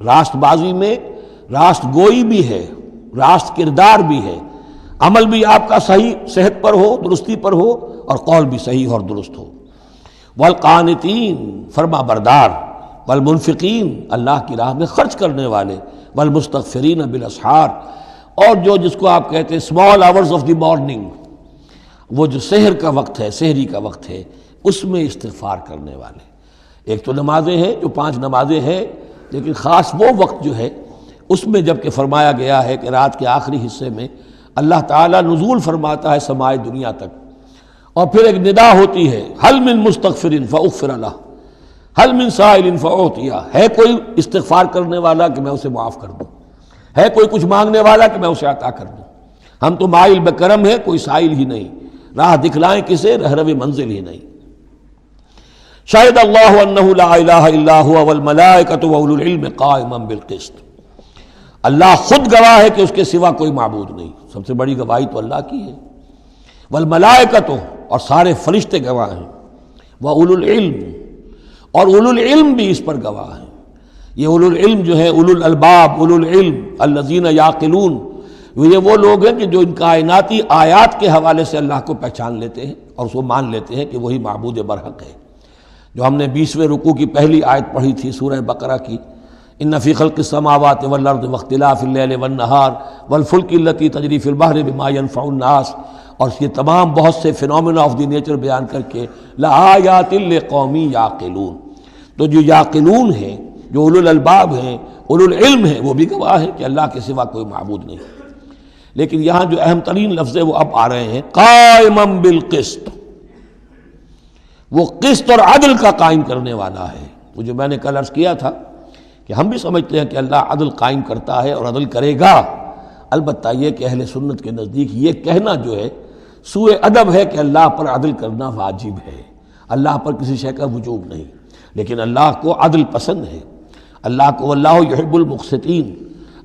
راست بازی میں راست گوئی بھی ہے، راست کردار بھی ہے، عمل بھی آپ کا صحیح صحت پر ہو، درستی پر ہو، اور قول بھی صحیح اور درست ہو. والقانتین، فرما بردار. والمنفقین، اللہ کی راہ میں خرچ کرنے والے. والمستغفرین بالاسحار، اور جو جس کو آپ کہتے ہیں small hours of the morning, وہ جو سحر کا وقت ہے، سحری کا وقت ہے، اس میں استغفار کرنے والے. ایک تو نمازیں ہیں جو 5 نمازیں ہیں، لیکن خاص وہ وقت جو ہے اس میں جب کہ فرمایا گیا ہے کہ رات کے آخری حصے میں اللہ تعالیٰ نزول فرماتا ہے سمائے دنیا تک، اور پھر ایک ندا ہوتی ہے، حل من مستغفر فاغفر لہ، حل من سائل فاعطیہ. ہے کوئی استغفار کرنے والا کہ میں اسے معاف کر دوں، ہے کوئی کچھ مانگنے والا کہ میں اسے عطا کر دوں. ہم تو مائل بکرم ہے، کوئی سائل ہی نہیں، راہ دکھلائیں کسے، رہرو منزل ہی نہیں. شاہد اللہ انہ لا الہ الا هو والملائکۃ واولو العلم قائما بالقسط. اللہ خود گواہ ہے کہ اس کے سوا کوئی معبود نہیں. سب سے بڑی گواہی تو اللہ کی ہے. والملائکۃ، اور سارے فرشتے گواہ ہیں. واولو العلم، اور اولو العلم بھی اس پر گواہ ہیں. یہ اولو العلم جو ہے، اولو الالباب، اولو العلم الذین یعقلون، یہ وہ لوگ ہیں کہ جو ان کائناتی آیات کے حوالے سے اللہ کو پہچان لیتے ہیں اور اس کو مان لیتے ہیں کہ وہی معبود برحق ہے. جو ہم نے 20ویں رکوع کی پہلی آیت پڑھی تھی سورہ بقرہ کی، ان فی خلق السماوات والارض واختلاف اللیل والنہار والفلک التی تجری فی البحر بما ینفع الناس، اور یہ تمام بہت سے فینومینا آف دی نیچر بیان کر کے لآیات لقوم یعقلون. تو جو یعقلون ہیں، جو اولو الالباب ہیں، اولو العلم ہیں، وہ بھی گواہ ہیں کہ اللہ کے سوا کوئی معبود نہیں. لیکن یہاں جو اہم ترین لفظ ہے وہ اب آ رہے ہیں، قائما بالقسط. وہ قسط اور عدل کا قائم کرنے والا ہے. وہ جو میں نے کل عرض کیا تھا کہ ہم بھی سمجھتے ہیں کہ اللہ عدل قائم کرتا ہے اور عدل کرے گا. البتہ یہ کہ اہل سنت کے نزدیک یہ کہنا جو ہے سوء ادب ہے کہ اللہ پر عدل کرنا واجب ہے. اللہ پر کسی شے کا وجوب نہیں، لیکن اللہ کو عدل پسند ہے. اللہ کو واللہ یحب المقسطین،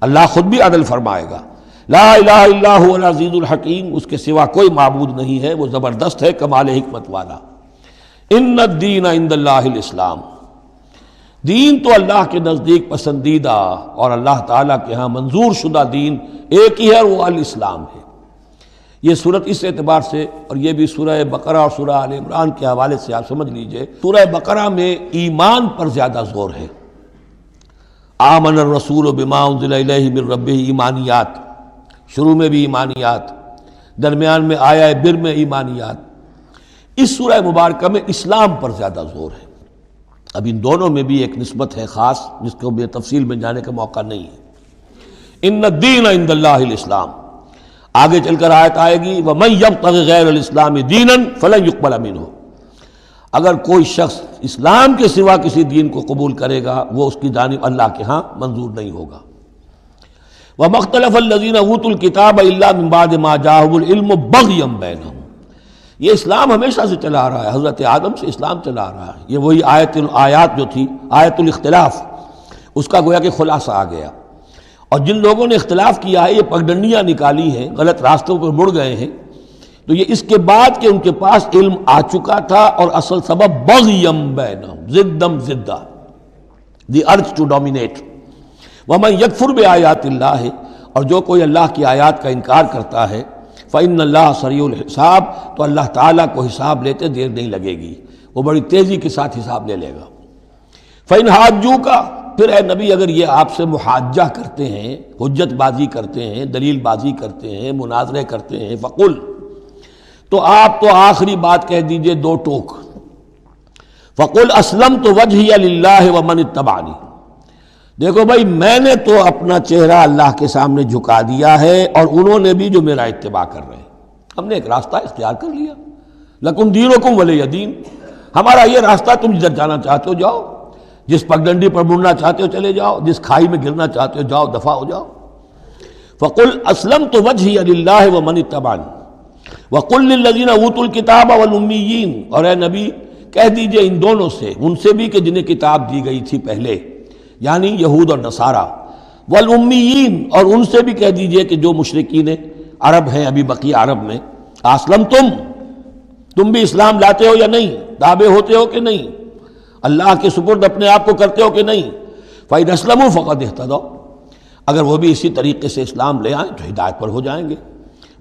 اللہ خود بھی عدل فرمائے گا. لا الہ الا هو العزیز الحکیم، اس کے سوا کوئی معبود نہیں ہے، وہ زبردست ہے، کمال حکمت والا. ان الدین عند اللہ الاسلام، دین تو اللہ کے نزدیک پسندیدہ اور اللہ تعالیٰ کے ہاں منظور شدہ دین ایک ہی ہے، وہ الاسلام ہے. یہ صورت اس اعتبار سے، اور یہ بھی سورہ بقرہ اور سورہ آل عمران کے حوالے سے آپ سمجھ لیجئے، سورہ بقرہ میں ایمان پر زیادہ زور ہے. آمن الرسول بما انزل الیہ من ربہ، ایمانیات، شروع میں بھی ایمانیات، درمیان میں آیا بر میں ایمانیات. اس سورہ مبارکہ میں اسلام پر زیادہ زور ہے. اب ان دونوں میں بھی ایک نسبت ہے خاص جس کو بے تفصیل میں جانے کا موقع نہیں ہے. ان الدین عند اللہ الاسلام، آگے چل کر آیت آئے گی وَمَن يَبْتَغِ غَيْرَ الْإِسْلَامِ دِينًا فَلَن يُقْبَلَ مِنْهُ، اگر کوئی شخص اسلام کے سوا کسی دین کو قبول کرے گا وہ اس کی جانب اللہ کے ہاں منظور نہیں ہوگا۔ وَمَا اخْتَلَفَ الَّذِينَ أُوتُوا الْكِتَابَ إِلَّا مِن بَعْدِ مَا جَاءَهُمُ الْعِلْمُ بَغْيًا بَيْنَهُمْ، یہ اسلام ہمیشہ سے چلا آ رہا ہے، حضرت آدم سے اسلام چلا آ رہا ہے۔ یہ وہی آیات جو تھی آیت الاختلاف، اس کا گویا کہ خلاصہ آ گیا۔ اور جن لوگوں نے اختلاف کیا ہے، یہ پگڈنڈیاں نکالی ہیں، غلط راستوں پر مڑ گئے ہیں، تو یہ اس کے بعد کہ ان کے پاس علم آ چکا تھا، اور اصل سبب بغیم بینہم، ضدم ضدہ، دی ارج ٹو ڈومینیٹ۔ ومن یکفر بآیات اللہ، اور جو کوئی اللہ کی آیات کا انکار کرتا ہے، فإن اللہ سریع الحساب، تو اللہ تعالیٰ کو حساب لیتے دیر نہیں لگے گی، وہ بڑی تیزی کے ساتھ حساب لے لے گا۔ فإن حاجوک، پھر اے نبی اگر یہ آپ سے محاجہ کرتے ہیں، حجت بازی کرتے ہیں، دلیل بازی کرتے ہیں، مناظرے کرتے ہیں، فقل، تو آپ تو آخری بات کہہ دیجئے دو ٹوک، فقل اسلمت وجہی للہ ومن اتبعنی، دیکھو بھائی میں نے تو اپنا چہرہ اللہ کے سامنے جھکا دیا ہے، اور انہوں نے بھی جو میرا اتباع کر رہے ہیں، ہم نے ایک راستہ اختیار کر لیا، لکم دینکم ولی دین، ہمارا یہ راستہ، تم جدھر جانا چاہتے ہو جاؤ، جس پگڈنڈی پر مڑنا چاہتے ہو چلے جاؤ، جس کھائی میں گرنا چاہتے ہو جاؤ، دفع ہو جاؤ۔ فقل اسلمت وجہی للہ ومن اتبعنی وقل للذین اوتوا الکتاب والامیین، اور اے نبی کہہ دیجئے ان دونوں سے، ان سے بھی کہ جنہیں کتاب دی گئی تھی پہلے، یعنی یہود اور نصارہ، والامیین، اور ان سے بھی کہہ دیجئے کہ جو مشرکین عرب ہیں ابھی بقی عرب میں، تم بھی اسلام لاتے ہو یا نہیں، تابع ہوتے ہو کہ نہیں، اللہ کے سپرد اپنے آپ کو کرتے ہو کہ نہیں۔ فَإِنْ أَسْلَمُوا فَقَدِ اهْتَدَوْا، اگر وہ بھی اسی طریقے سے اسلام لے آئیں تو ہدایت پر ہو جائیں گے۔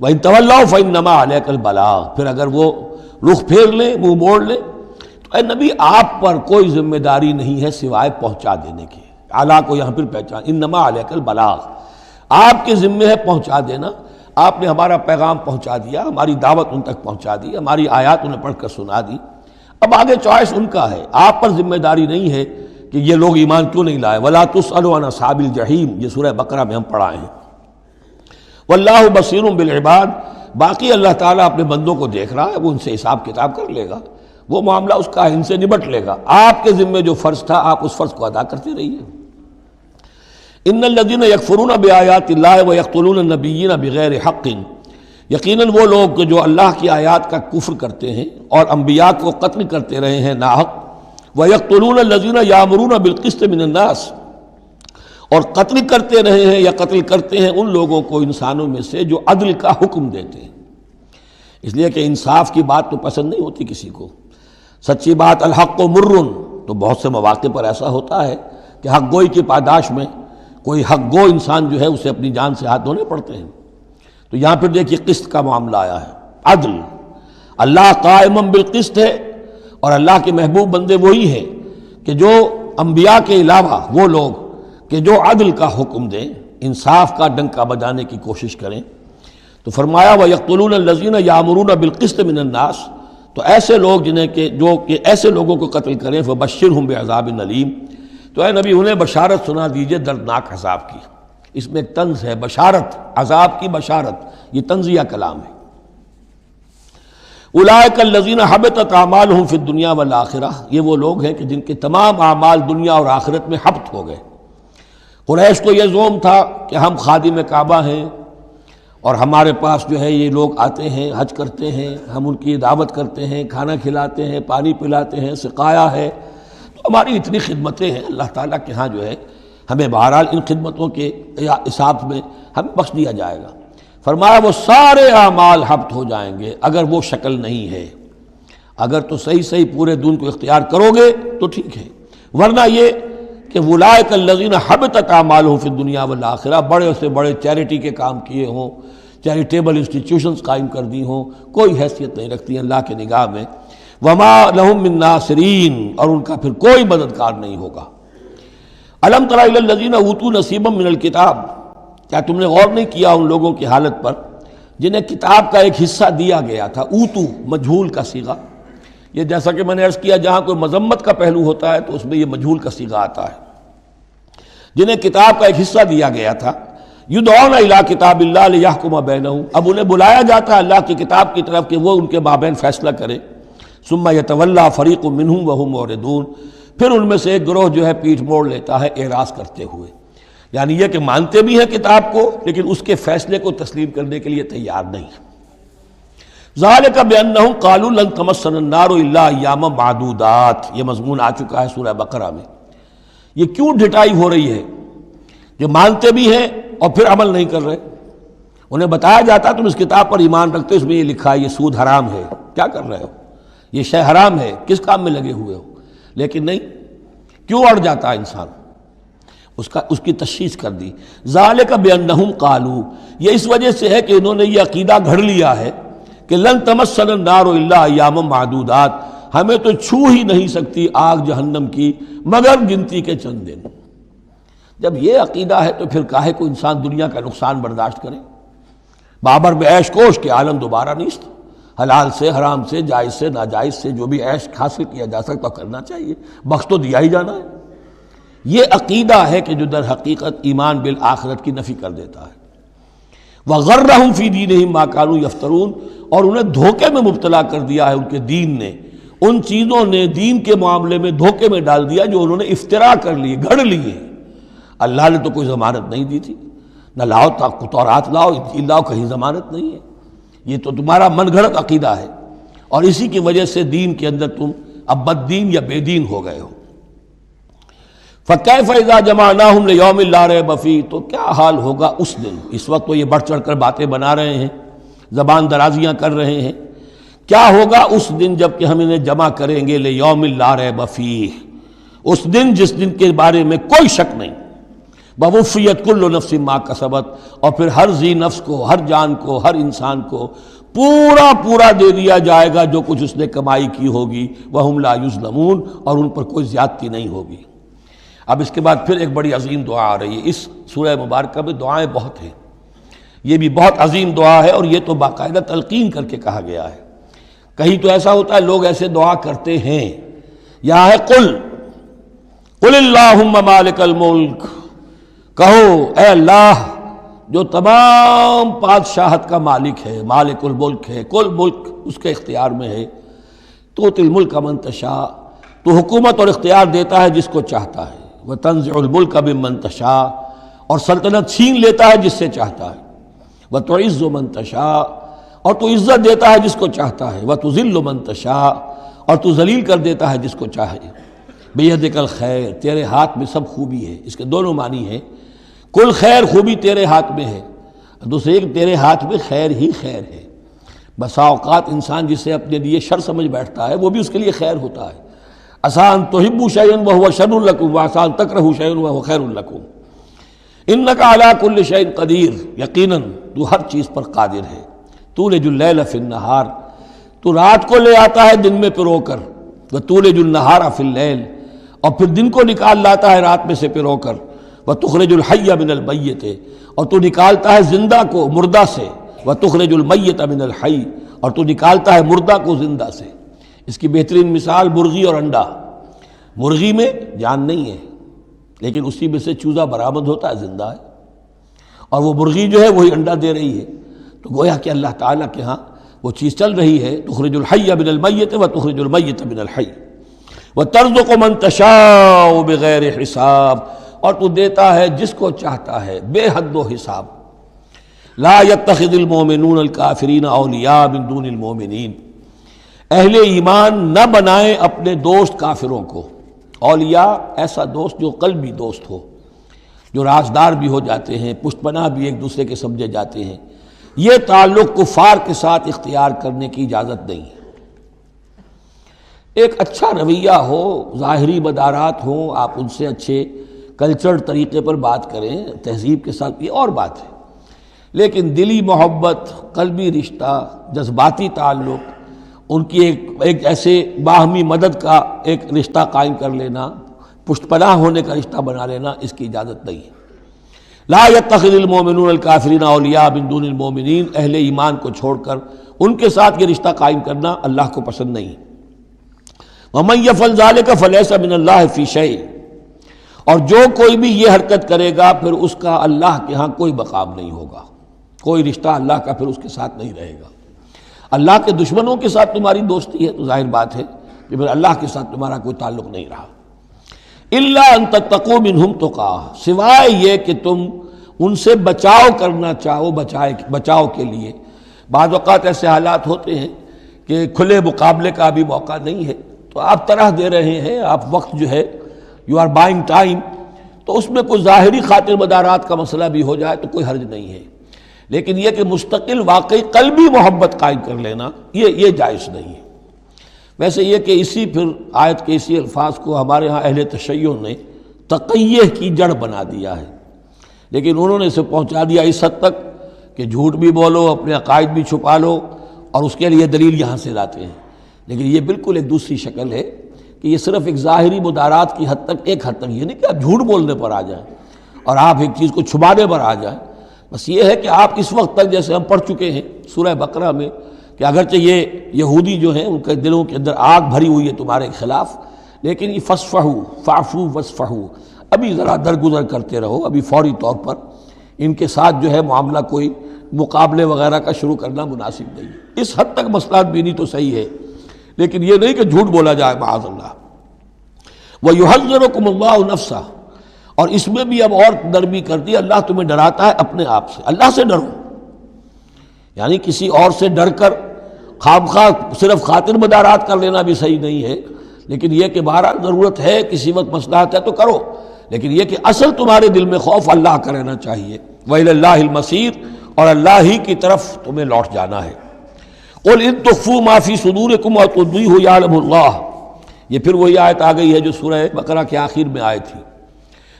وَإِنْ تَوَلَّوْا فَإِنَّمَا عَلَيْكَ الْبَلَاغُ، پھر اگر وہ رخ پھیر لیں، منہ موڑ لیں، تو اے نبی آپ پر کوئی ذمہ داری نہیں ہے سوائے پہنچا دینے کی۔ اعلیٰ کو یہاں پھر پہچان، انما علیک البلاغ، آپ کے ذمے ہے پہنچا دینا، آپ نے ہمارا پیغام پہنچا دیا، ہماری دعوت ان تک پہنچا دی، ہماری آیات انہیں پڑھ کر سنا دی، اب آگے چوائس ان کا ہے، آپ پر ذمہ داری نہیں ہے کہ یہ لوگ ایمان کیوں نہیں لائے۔ وَلَا تُسْأَلُوا عَنْ أَصْحَابِ الْجَحِيمِ، یہ سورہ بقرہ میں ہم پڑھائے ہیں۔ وَاللَّهُ بَصِيرٌ بِالْعِبَادِ، باقی اللہ تعالیٰ اپنے بندوں کو دیکھ رہا ہے، وہ ان سے حساب کتاب کر لے گا، وہ معاملہ اس کا ان سے نبٹ لے گا، آپ کے ذمے جو فرض تھا آپ اس فرض کو ادا کرتے رہیے۔ ان الذین یکفرون بآیات اللہ ویقتلون النبیین بغیر حق، یقیناً وہ لوگ جو اللہ کی آیات کا کفر کرتے ہیں اور انبیاء کو قتل کرتے رہے ہیں ناحق، ویقتلون الذین یامرون بالقسط من الناس، اور قتل کرتے رہے ہیں یا قتل کرتے ہیں ان لوگوں کو انسانوں میں سے جو عدل کا حکم دیتے ہیں، اس لیے کہ انصاف کی بات تو پسند نہیں ہوتی کسی کو، سچی بات الحق مر، تو بہت سے مواقع پر ایسا ہوتا ہے کہ حق گوئی کی پاداش میں کوئی حق گو انسان جو ہے اسے اپنی جان سے ہاتھ دھونے پڑتے ہیں۔ تو یہاں پھر دیکھیے قسط کا معاملہ آیا ہے، عدل، اللہ قائم بالقسط ہے، اور اللہ کے محبوب بندے وہی ہیں کہ جو انبیاء کے علاوہ وہ لوگ کہ جو عدل کا حکم دیں، انصاف کا ڈنکا بجانے کی کوشش کریں۔ تو فرمایا وَيَقْتُلُونَ الَّذِينَ يَأْمُرُونَ بِالْقِسْطِ مِنَ النَّاسِ، تو ایسے لوگ جنہیں کہ جو کہ ایسے لوگوں کو قتل کریں، فَبَشِّرْهُمْ بِعَذَابٍ أَلِيمٍ، تو اے نبی انہیں بشارت سنا دیجئے دردناک عذاب کی۔ اس میں ایک طنز ہے، بشارت، عذاب کی بشارت، یہ طنزیہ کلام ہے۔ اولئک الذین حبطت اعمالہم فی الدنیا والآخرہ، یہ وہ لوگ ہیں کہ جن کے تمام اعمال دنیا اور آخرت میں حبط ہو گئے۔ قریش کو یہ زوم تھا کہ ہم خادم کعبہ ہیں اور ہمارے پاس جو ہے یہ لوگ آتے ہیں، حج کرتے ہیں، ہم ان کی دعوت کرتے ہیں، کھانا کھلاتے ہیں، پانی پلاتے ہیں، سقایا ہے، تو ہماری اتنی خدمتیں ہیں، اللہ تعالیٰ کے ہاں جو ہے ہمیں بہرحال ان خدمتوں کے حساب میں ہمیں بخش دیا جائے گا۔ فرمایا وہ سارے اعمال حبط ہو جائیں گے اگر وہ شکل نہیں ہے، اگر تو صحیح پورے دین کو اختیار کرو گے تو ٹھیک ہے، ورنہ یہ کہ اولئک الذین حبطت اعمالہم فی الدنیا والآخرہ، بڑے سے بڑے چیریٹی کے کام کیے ہوں، چیریٹیبل انسٹیٹیوشنز قائم کر دی ہوں، کوئی حیثیت نہیں رکھتی اللہ کے نگاہ میں۔ وما لہم من ناصرین، اور ان کا پھر کوئی مددگار نہیں ہوگا۔ الم تر الی الذین اوتوا نصیبا من الکتاب، کیا تم نے غور نہیں کیا ان لوگوں کی حالت پر جنہیں کتاب کا ایک حصہ دیا گیا تھا؟ اوتو مجہول کا صیغہ، یہ جیسا کہ میں نے عرض کیا جہاں کوئی مذمت کا پہلو ہوتا ہے تو اس میں یہ مجہول کا صیغہ آتا ہے۔ جنہیں کتاب کا ایک حصہ دیا گیا تھا یدعون الی کتاب اللہ لیحکم بینہم، اب انہیں بلایا جاتا ہے اللہ کی کتاب کی طرف کہ وہ ان کے مابین فیصلہ کرے. ثم یتولی فریق منہم وہم معرضون، پھر ان میں سے ایک گروہ جو ہے پیٹھ موڑ لیتا ہے اعراض کرتے ہوئے، یعنی یہ کہ مانتے بھی ہیں کتاب کو لیکن اس کے فیصلے کو تسلیم کرنے کے لیے تیار نہیں. ذالک بانہم قالوا لن تمسنا النار الا ایاما معدودات، یہ مضمون آ چکا ہے سورہ بقرہ میں. یہ کیوں ڈھٹائی ہو رہی ہے؟ جو مانتے بھی ہیں اور پھر عمل نہیں کر رہے. انہیں بتایا جاتا تم اس کتاب پر ایمان رکھتے ہو، اس میں یہ لکھا ہے یہ سود حرام ہے، کیا کر رہے ہو، یہ شے حرام ہے، کس کام میں لگے ہوئے ہو؟ لیکن نہیں، کیوں اڑ جاتا ہے انسان؟ اس کی تشخیص کر دی. ذالک بانہم قالوا، یہ اس وجہ سے ہے کہ انہوں نے یہ عقیدہ گھڑ لیا ہے کہ لن تمسنا النار الا ایاما معدودات، ہمیں تو چھو ہی نہیں سکتی آگ جہنم کی مگر گنتی کے چند دن. جب یہ عقیدہ ہے تو پھر کاہے کو انسان دنیا کا نقصان برداشت کرے؟ بابر میں عیش کوش کے عالم دوبارہ نیست، حلال سے حرام سے جائز سے ناجائز سے جو بھی عیش حاصل کیا جا سکتا کرنا چاہیے، بخش تو دیا ہی جانا ہے. یہ عقیدہ ہے کہ جو در حقیقت ایمان بالآخرت کی نفی کر دیتا ہے. وَغَرَّهُمْ فِي دِينِهِمْ مَا كَانُوا يَفْتَرُونَ، اور انہیں دھوکے میں مبتلا کر دیا ہے ان کے دین نے، ان چیزوں نے دین کے معاملے میں دھوکے میں ڈال دیا جو انہوں نے افترا کر لیے، گھڑ لیے. اللہ نے تو کوئی ضمانت نہیں دی تھی، نہ لاؤ تورات لاؤ انجیل لاؤ، کہیں ضمانت نہیں ہے. یہ تو تمہارا من گھڑت عقیدہ ہے اور اسی کی وجہ سے دین کے اندر تم اب بد دین یا بے دین ہو گئے ہو. فَكَيْفَ إِذَا جَمَعْنَاهُمْ لِيَوْمٍ لَا رَيْبَ فِيهِ، تو کیا حال ہوگا اس دن. اس وقت تو یہ بڑھ چڑھ کر باتیں بنا رہے ہیں، زبان درازیاں کر رہے ہیں. کیا ہوگا اس دن جب کہ ہم انہیں جمع کریں گے لِيَوْمٍ لَا رَيْبَ فِيهِ، اس دن جس دن کے بارے میں کوئی شک نہیں. وَوُفِّيَتْ كُلُّ نَفْسٍ مَا كَسَبَتْ، اور پھر ہر ذی نفس کو، ہر جان کو، ہر انسان کو پورا دے دیا جائے گا جو کچھ اس نے کمائی کی ہوگی. وَهُمْ لَا يُظْلَمُونَ، اور ان پر کوئی زیادتی نہیں ہوگی. اب اس کے بعد پھر ایک بڑی عظیم دعا آ رہی ہے. اس سورہ مبارکہ میں دعائیں بہت ہیں، یہ بھی بہت عظیم دعا ہے اور یہ تو باقاعدہ تلقین کر کے کہا گیا ہے. کہیں تو ایسا ہوتا ہے لوگ ایسے دعا کرتے ہیں. یہاں ہے قل اللہم مالک الملک، کہو اے اللہ جو تمام بادشاہت کا مالک ہے، مالک الملک ہے، کل ملک اس کے اختیار میں ہے. تؤتی الملک من تشاء، تو حکومت اور اختیار دیتا ہے جس کو چاہتا ہے. وتنزع الملک ممن تشاء، اور سلطنت چھین لیتا ہے جس سے چاہتا ہے. وتعز من تشاء، اور تو عزت دیتا ہے جس کو چاہتا ہے. وتذل من تشاء، اور تو ذلیل کر دیتا ہے جس کو چاہے. بیدک الخیر، تیرے ہاتھ میں سب خوبی ہے. اس کے دونوں معنی ہیں، کل خیر خوبی تیرے ہاتھ میں ہے، دوسرے تیرے ہاتھ میں خیر ہی خیر ہے. بسا اوقات انسان جسے اپنے لیے شر سمجھ بیٹھتا ہے وہ بھی اس کے لیے خیر ہوتا ہے. آسان تحبوا شیئا وہو شر لکم وآسان تکرہوا شیئا وہو خیر لکم. انک علی کل شیء قدیر، یقیناً تو ہر چیز پر قادر ہے. تولج اللیل فی النہار، تو رات کو لے آتا ہے دن میں پرو کر. وتولج النہار فی اللیل، اور پھر دن کو نکال لاتا ہے رات میں سے پرو کر. وتخرج الحی من المیت، اور تو نکالتا ہے زندہ کو مردہ سے. وتخرج المیت من الحی، اور تو نکالتا ہے مردہ کو زندہ سے. اس کی بہترین مثال مرغی اور انڈا. مرغی میں جان نہیں ہے لیکن اسی میں سے چوزہ برآمد ہوتا ہے، زندہ ہے، اور وہ مرغی جو ہے وہی انڈا دے رہی ہے. تو گویا کہ اللہ تعالیٰ کے ہاں وہ چیز چل رہی ہے. تخرج الحی من المیت وتخرج المیت من الحی وترزق من تشاء بغیر حساب، اور تو دیتا ہے جس کو چاہتا ہے بے حد و حساب. لا يتخذ المؤمنون الکافرین اولیاء من دون المؤمنین، اہل ایمان نہ بنائیں اپنے دوست کافروں کو. اولیاء ایسا دوست جو قلبی دوست ہو، جو رازدار بھی ہو جاتے ہیں، پشت پناہ بھی ایک دوسرے کے سمجھے جاتے ہیں. یہ تعلق کفار کے ساتھ اختیار کرنے کی اجازت نہیں ہے. ایک اچھا رویہ ہو، ظاہری مدارات ہوں، آپ ان سے اچھے کلچر طریقے پر بات کریں، تہذیب کے ساتھ، یہ اور بات ہے. لیکن دلی محبت، قلبی رشتہ، جذباتی تعلق، ان کی ایک ایسے باہمی مدد کا ایک رشتہ قائم کر لینا، پشت پناہ ہونے کا رشتہ بنا لینا، اس کی اجازت نہیں ہے. لا يتخذ المؤمنون الکافرین اولیاء من دون المؤمنین، اہل ایمان کو چھوڑ کر ان کے ساتھ یہ رشتہ قائم کرنا اللہ کو پسند نہیں. ومن یفعل ذلک فلیس من اللہ فی شیء، اور جو کوئی بھی یہ حرکت کرے گا پھر اس کا اللہ کے ہاں کوئی مقام نہیں ہوگا، کوئی رشتہ اللہ کا پھر اس کے ساتھ نہیں رہے گا۔ اللہ کے دشمنوں کے ساتھ تمہاری دوستی ہے تو ظاہر بات ہے کہ پھر اللہ کے ساتھ تمہارا کوئی تعلق نہیں رہا۔ الا ان تتقوا منہم تقا، سوائے یہ کہ تم ان سے بچاؤ کرنا چاہو، بچاؤ کے لیے بعض اوقات ایسے حالات ہوتے ہیں کہ کھلے مقابلے کا بھی موقع نہیں ہے، تو آپ طرح دے رہے ہیں، آپ وقت جو ہے یو آر بائنگ ٹائم، تو اس میں کوئی ظاہری خاطر مدارات کا مسئلہ بھی ہو جائے تو کوئی حرج نہیں ہے، لیکن یہ کہ مستقل واقعی قلبی محبت قائم کر لینا یہ جائز نہیں ہے۔ ویسے یہ کہ اسی پھر آیت کے اسی الفاظ کو ہمارے ہاں اہل تشیع نے تقیہ کی جڑ بنا دیا ہے، لیکن انہوں نے اسے پہنچا دیا اس حد تک کہ جھوٹ بھی بولو، اپنے عقائد بھی چھپا لو، اور اس کے لیے دلیل یہاں سے لاتے ہیں، لیکن یہ بالکل ایک دوسری شکل ہے کہ یہ صرف ایک ظاہری مدارات کی حد تک، ایک حد تک، یہ نہیں کہ آپ جھوٹ بولنے پر آ جائیں اور آپ ایک چیز کو چھپانے پر آ جائیں، بس یہ ہے کہ آپ اس وقت تک جیسے ہم پڑھ چکے ہیں سورہ بقرہ میں کہ اگرچہ یہ یہودی جو ہیں ان کے دلوں کے اندر آگ بھری ہوئی ہے تمہارے خلاف، لیکن یہ فصفحوا فاعفوا واصفحوا، ابھی ذرا درگزر کرتے رہو، ابھی فوری طور پر ان کے ساتھ جو ہے معاملہ کوئی مقابلے وغیرہ کا شروع کرنا مناسب نہیں ہے۔ اس حد تک مصلحت بینی تو صحیح ہے، لیکن یہ نہیں کہ جھوٹ بولا جائے معاذ اللہ۔ وَيُحَذِّرُكُمُ اللَّهُ نَفْسَهُ، اور اس میں بھی اب اور نرمی کر دی، اللہ تمہیں ڈراتا ہے اپنے آپ سے، اللہ سے ڈرو، یعنی کسی اور سے ڈر کر خامخواہ صرف خاطر مدارات کر لینا بھی صحیح نہیں ہے، لیکن یہ کہ بہرحال ضرورت ہے، کسی وقت مصلحت ہے تو کرو، لیکن یہ کہ اصل تمہارے دل میں خوف اللہ کا رہنا چاہیے۔ وَإِلَى اللَّهِ الْمَصِيرُ، اور اللہ ہی کی طرف تمہیں لوٹ جانا ہے۔ قُلْ إِن تُخْفُوا مَا فِي صُدُورِكُمْ وَتُبْدُوهُ يَعْلَمُ اللَّهُ، یہ پھر وہی آیت آ گئی ہے جو سورہ بقرہ کے آخر میں آئی تھی،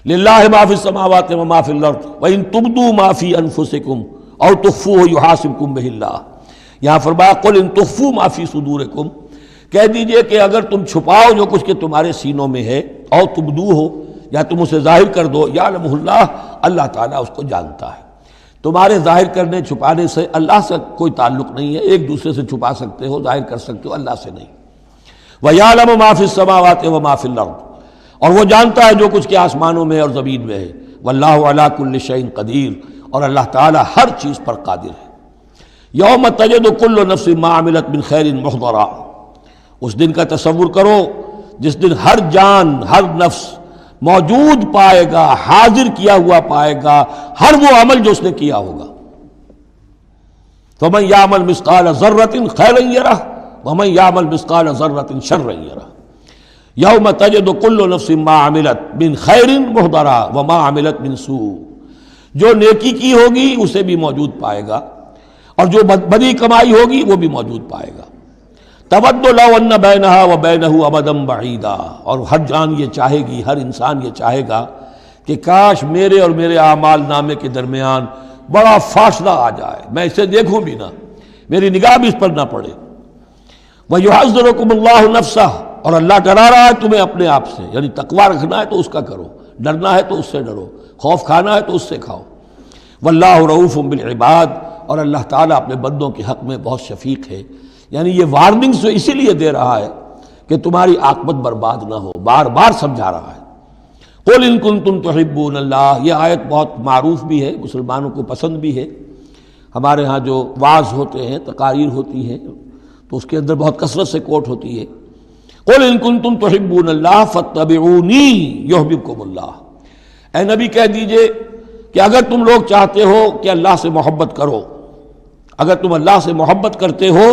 لِلَّهِ مَا فِي السَّمَاوَاتِ وَمَا فِي الْأَرْضِ وَإِن تُبْدُوا مَا فِي أَنفُسِكُمْ أَوْ تُخْفُوهُ يُحَاسِبْكُم بِهِ اللَّهُ، یہاں فرمایا قُلْ إِن تُخْفُوا مَا فِي صُدُورِكُمْ، کہہ دیجئے کہ اگر تم چھپاؤ جو کچھ کہ تمہارے سینوں میں ہے، او تبدوہ، یا تم اسے ظاہر کر دو، یعلمہ اللہ، اللہ تعالیٰ اس کو جانتا ہے۔ تمہارے ظاہر کرنے چھپانے سے اللہ سے کوئی تعلق نہیں ہے، ایک دوسرے سے چھپا سکتے ہو، ظاہر کر سکتے ہو، اللہ سے نہیں۔ وَيَعْلَمُ مَا فِي السَّمَاوَاتِ وَمَا فِي الْأَرْضِ، اور وہ جانتا ہے جو کچھ کہ آسمانوں میں اور زمین میں ہے۔ وَاللَّهُ عَلَىٰ كُلِّ شَيْءٍ قَدِيرٌ، اور اللہ تعالیٰ ہر چیز پر قادر ہے۔ یوم تجد کل نفس ما عملت من خیر محضرا، اس دن کا تصور کرو جس دن ہر جان، ہر نفس موجود پائے گا، حاضر کیا ہوا پائے گا ہر وہ عمل جو اس نے کیا ہوگا۔ فمن یعمل مثقال ذرۃ خیرا یرہ ومن یعمل مثقال ذرۃ شرا یرہ، یوم تجد کل نفس ما عملت من خیر محضرا وما عملت من سوء، جو نیکی کی ہوگی اسے بھی موجود پائے گا اور جو بدی کمائی ہوگی وہ بھی موجود پائے گا۔ تود لو ان بینہا وبینہ امدا بعیدا، اور ہر جان یہ چاہے گی، ہر انسان یہ چاہے گا کہ کاش میرے اور میرے اعمال نامے کے درمیان بڑا فاصلہ آ جائے، میں اسے دیکھوں بھی نہ، میری نگاہ بھی اس پر نہ پڑے۔ وَيُحَذِّرُكُمُ اللَّهُ نَفْسَهُ، اور اللہ ڈرا رہا ہے تمہیں اپنے آپ سے، یعنی تقویٰ رکھنا ہے تو اس کا کرو، ڈرنا ہے تو اس سے ڈرو، خوف کھانا ہے تو اس سے کھاؤ۔ وَاللَّهُ رَءُوفٌ بِالْعِبَادِ، اور اللہ تعالیٰ اپنے بندوں کے حق میں بہت شفیق ہے، یعنی یہ وارننگز جو اسی لیے دے رہا ہے کہ تمہاری عاقبت برباد نہ ہو، بار بار سمجھا رہا ہے۔ قُلْ إِن كُنتُمْ تُحِبُّونَ اللَّهَ، یہ آیت بہت معروف بھی ہے، مسلمانوں کو پسند بھی ہے، ہمارے ہاں جو وعظ ہوتے ہیں، تقاریر ہوتی ہیں تو اس کے اندر بہت کثرت سے کوٹ ہوتی ہے۔ قُلْ إِن كُنتُمْ تُحِبُّونَ اللَّهَ فَاتَّبِعُونِي يُحْبِبْكُمُ اللَّهُ، اے نبی کہہ دیجئے کہ اگر تم لوگ چاہتے ہو کہ اللہ سے محبت کرو، اگر تم اللہ سے محبت کرتے ہو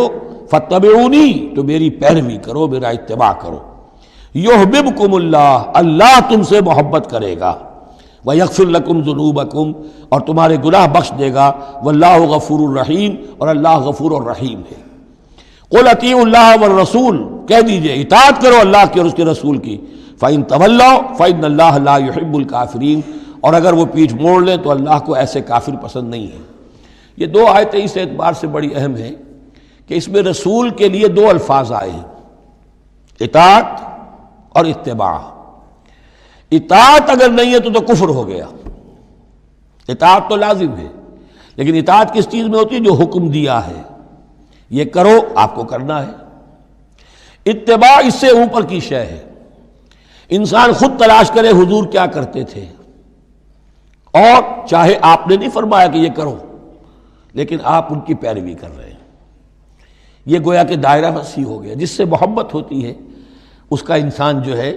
فَاتَّبِعُونِی، تو میری پیروی کرو، میرا اتباع کرو۔ یحببکم اللہ، اللہ تم سے محبت کرے گا، وَیغفر لکم ذنوبکم، اور تمہارے گناہ بخش دے گا، وَاللہ غفور الرحیم، اور اللہ غفور الرحیم ہے۔ قُلْ اطیعوا اللہ والرسول، کہہ دیجئے اطاعت کرو اللہ کی اور اس کے رسول کی، فَإِن تولوا فَإِنَّ اللَّهَ لَا يُحِبُّ الْكَافِرِينَ، اور اگر وہ پیٹھ موڑ لیں تو اللہ کو ایسے کافر پسند نہیں ہے۔ یہ دو آیتیں اس اعتبار سے بڑی اہم ہیں کہ اس میں رسول کے لیے دو الفاظ آئے ہیں، اطاعت اور اتباع۔ اطاعت اگر نہیں ہے تو کفر ہو گیا، اطاعت تو لازم ہے، لیکن اطاعت کس چیز میں ہوتی ہے؟ جو حکم دیا ہے یہ کرو، آپ کو کرنا ہے۔ اتباع اس سے اوپر کی شے ہے، انسان خود تلاش کرے حضور کیا کرتے تھے، اور چاہے آپ نے نہیں فرمایا کہ یہ کرو، لیکن آپ ان کی پیروی کر رہے ہیں، یہ گویا کہ دائرہ وسیع ہو گیا۔ جس سے محبت ہوتی ہے اس کا انسان جو ہے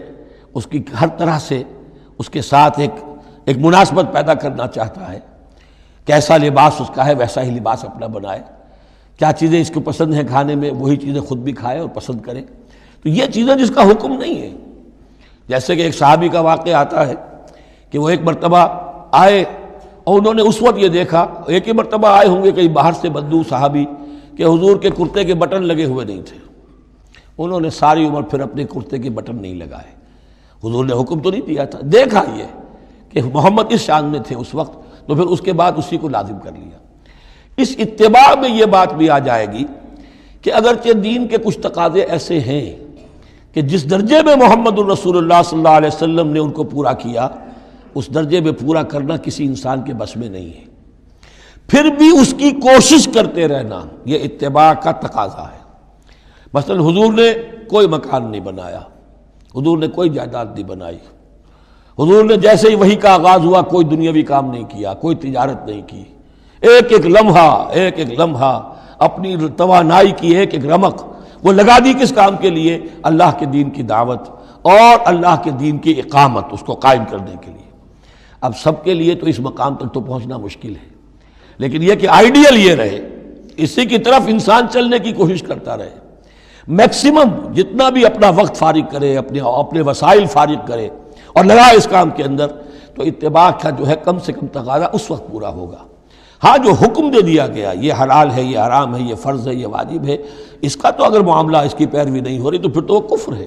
اس کی ہر طرح سے اس کے ساتھ ایک مناسبت پیدا کرنا چاہتا ہے، کیسا لباس اس کا ہے ویسا ہی لباس اپنا بنائے، کیا چیزیں اس کو پسند ہیں کھانے میں وہی چیزیں خود بھی کھائے اور پسند کرے۔ تو یہ چیزیں جس کا حکم نہیں ہے، جیسے کہ ایک صحابی کا واقعہ آتا ہے کہ وہ ایک مرتبہ آئے اور انہوں نے اس وقت یہ دیکھا، ایک ہی مرتبہ آئے ہوں گے کہیں باہر سے بدو صحابی، کہ حضور کے کرتے کے بٹن لگے ہوئے نہیں تھے۔ انہوں نے ساری عمر پھر اپنے کرتے کے بٹن نہیں لگائے، حضور نے حکم تو نہیں دیا تھا، دیکھا یہ کہ محمد اس شان میں تھے اس وقت، تو پھر اس کے بعد اسی کو لازم کر لیا۔ اس اتباع میں یہ بات بھی آ جائے گی کہ اگرچہ دین کے کچھ تقاضے ایسے ہیں کہ جس درجے میں محمد الرسول اللہ صلی اللہ علیہ وسلم نے ان کو پورا کیا، اس درجے میں پورا کرنا کسی انسان کے بس میں نہیں ہے، پھر بھی اس کی کوشش کرتے رہنا یہ اتباع کا تقاضا ہے۔ مثلا حضور نے کوئی مکان نہیں بنایا، حضور نے کوئی جائیداد نہیں بنائی، حضور نے جیسے ہی وحی کا آغاز ہوا کوئی دنیاوی کام نہیں کیا، کوئی تجارت نہیں کی، ایک ایک لمحہ اپنی توانائی کی ایک رمق وہ لگا دی کس کام کے لیے؟ اللہ کے دین کی دعوت اور اللہ کے دین کی اقامت، اس کو قائم کرنے کے لیے۔ اب سب کے لیے تو اس مقام تک تو پہنچنا مشکل ہے، لیکن یہ کہ آئیڈیل یہ رہے، اسی کی طرف انسان چلنے کی کوشش کرتا رہے، میکسیمم جتنا بھی اپنا وقت فارغ کرے، اپنے وسائل فارغ کرے اور لگائے اس کام کے اندر، تو اتباع کا جو ہے کم سے کم تقاضا اس وقت پورا ہوگا۔ ہاں جو حکم دے دیا گیا یہ حلال ہے، یہ حرام ہے، یہ فرض ہے، یہ واجب ہے، اس کا تو اگر معاملہ اس کی پیروی نہیں ہو رہی تو پھر تو وہ کفر ہے،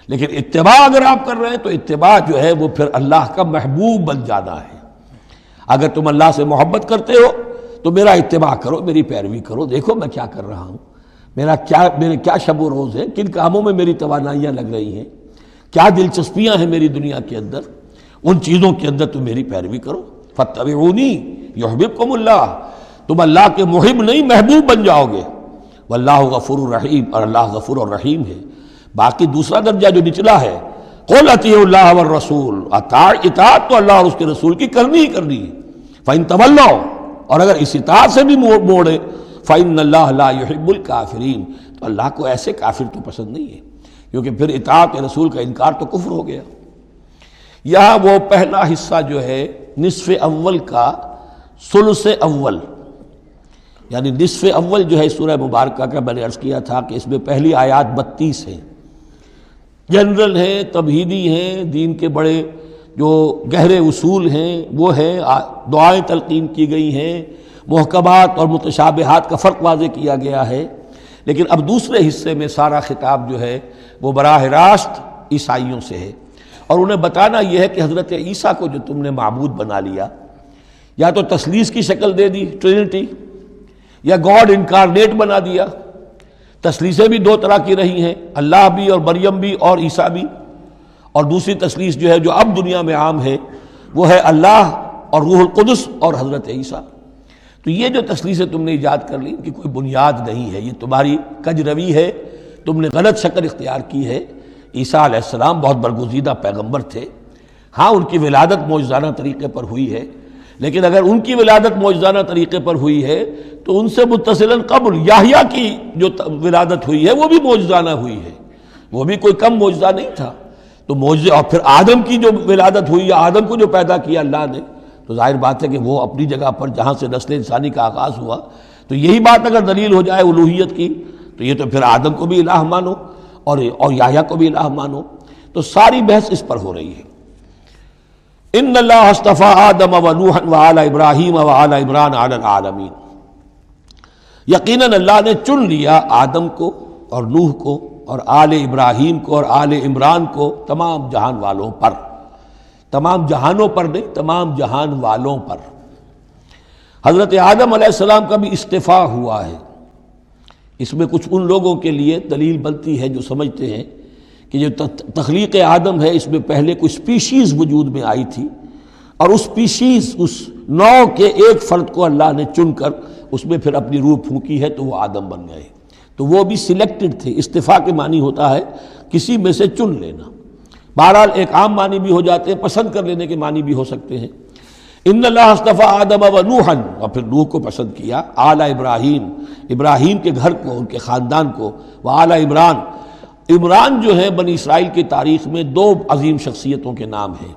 لیکن اتباع اگر آپ کر رہے ہیں تو اتباع جو ہے وہ پھر اللہ کا محبوب بن جانا ہے۔ اگر تم اللہ سے محبت کرتے ہو تو میرا اتباع کرو، میری پیروی کرو، دیکھو میں کیا کر رہا ہوں، میرے کیا شب و روز ہے، کن کاموں میں میری توانائیاں لگ رہی ہیں، کیا دلچسپیاں ہیں میری دنیا کے اندر، ان چیزوں کے اندر تم میری پیروی کرو۔ فاتبعونی یحببکم اللہ، تم اللہ کے محب نہیں محبوب بن جاؤ گے۔ واللہ غفور الرحیم، اور اللہ غفور الرحیم ہے۔ باقی دوسرا درجہ جو نچلا ہے، قل اطیعوا اللہ والرسول، اطاعت تو اللہ اور اس کے رسول کی کرنی ہی کرنی ہے۔ فإن تولوا، اور اگر اس اطاعت سے بھی موڑے، فإن اللہ لا يحب الکافرین، تو اللہ کو ایسے کافر تو پسند نہیں ہے، کیونکہ پھر اطاعت رسول کا انکار تو کفر ہو گیا۔ یہاں وہ پہلا حصہ جو ہے نصف اول کا ثلث اول، یعنی نصف اول جو ہے سورہ مبارکہ کا، میں نے عرض کیا تھا کہ اس میں پہلی آیات 32 ہیں، جنرل ہیں، تمہیدی ہیں، دین کے بڑے جو گہرے اصول ہیں وہ ہیں، دعائیں تلقین کی گئی ہیں، محکمات اور متشابہات کا فرق واضح کیا گیا ہے۔ لیکن اب دوسرے حصے میں سارا خطاب جو ہے وہ براہ راست عیسائیوں سے ہے، اور انہیں بتانا یہ ہے کہ حضرت عیسیٰ کو جو تم نے معبود بنا لیا، یا تو تثلیث کی شکل دے دی ٹرینٹی، یا گاڈ انکارنیٹ بنا دیا۔ تثلیثیں بھی دو طرح کی رہی ہیں، اللہ بھی اور مریم بھی اور عیسیٰ بھی، اور دوسری تثلیث جو ہے جو اب دنیا میں عام ہے وہ ہے اللہ اور روح القدس اور حضرت عیسیٰ۔ تو یہ جو تثلیثیں تم نے ایجاد کر لی ان کی کوئی بنیاد نہیں ہے، یہ تمہاری کج روی ہے، تم نے غلط شکل اختیار کی ہے۔ عیسیٰ علیہ السلام بہت برگزیدہ پیغمبر تھے، ہاں ان کی ولادت معجزانہ طریقے پر ہوئی ہے، لیکن اگر ان کی ولادت معجزانہ طریقے پر ہوئی ہے تو ان سے متصلاً قبل یحییٰ کی جو ولادت ہوئی ہے وہ بھی معجزانہ ہوئی ہے، وہ بھی کوئی کم معجزہ نہیں تھا۔ تو معجزے، اور پھر آدم کی جو ولادت ہوئی یا آدم کو جو پیدا کیا اللہ نے، تو ظاہر بات ہے کہ وہ اپنی جگہ پر جہاں سے نسل انسانی کا آغاز ہوا، تو یہی بات اگر دلیل ہو جائے الوہیت کی تو یہ تو پھر آدم کو بھی الہ مانو اور یحییٰ کو بھی الہ مانو۔ تو ساری بحث اس پر ہو رہی ہے۔ ان اللہ اصطفیٰ آدم و نوحا وآل ابراہیم وآل عمران علی العالمین، یقیناً اللہ نے چن لیا آدم کو اور نوح کو اور آل ابراہیم کو اور آل عمران کو تمام جہان والوں پر، تمام جہانوں پر نہیں، تمام جہان والوں پر۔ حضرت آدم علیہ السلام کا بھی استفاء ہوا ہے۔ اس میں کچھ ان لوگوں کے لیے دلیل بنتی ہے جو سمجھتے ہیں کہ جو تخلیق آدم ہے اس میں پہلے کوئی سپیشیز وجود میں آئی تھی، اور اس سپیشیز، اس نوع کے ایک فرد کو اللہ نے چن کر اس میں پھر اپنی روح پھونکی ہے تو وہ آدم بن گئے۔ تو وہ بھی سلیکٹڈ تھے، استفاء کے معنی ہوتا ہے کسی میں سے چن لینا۔ بہرحال ایک عام معنی بھی ہو جاتے ہیں، پسند کر لینے کے معنی بھی ہو سکتے ہیں۔ ان اللہ اصطفیٰ آدم و نوحا، اور پھر نوح کو پسند کیا، آل ابراہیم، ابراہیم کے گھر کو، ان کے خاندان کو، و آل عمران، عمران جو ہے بنی اسرائیل کی تاریخ میں دو عظیم شخصیتوں کے نام ہیں،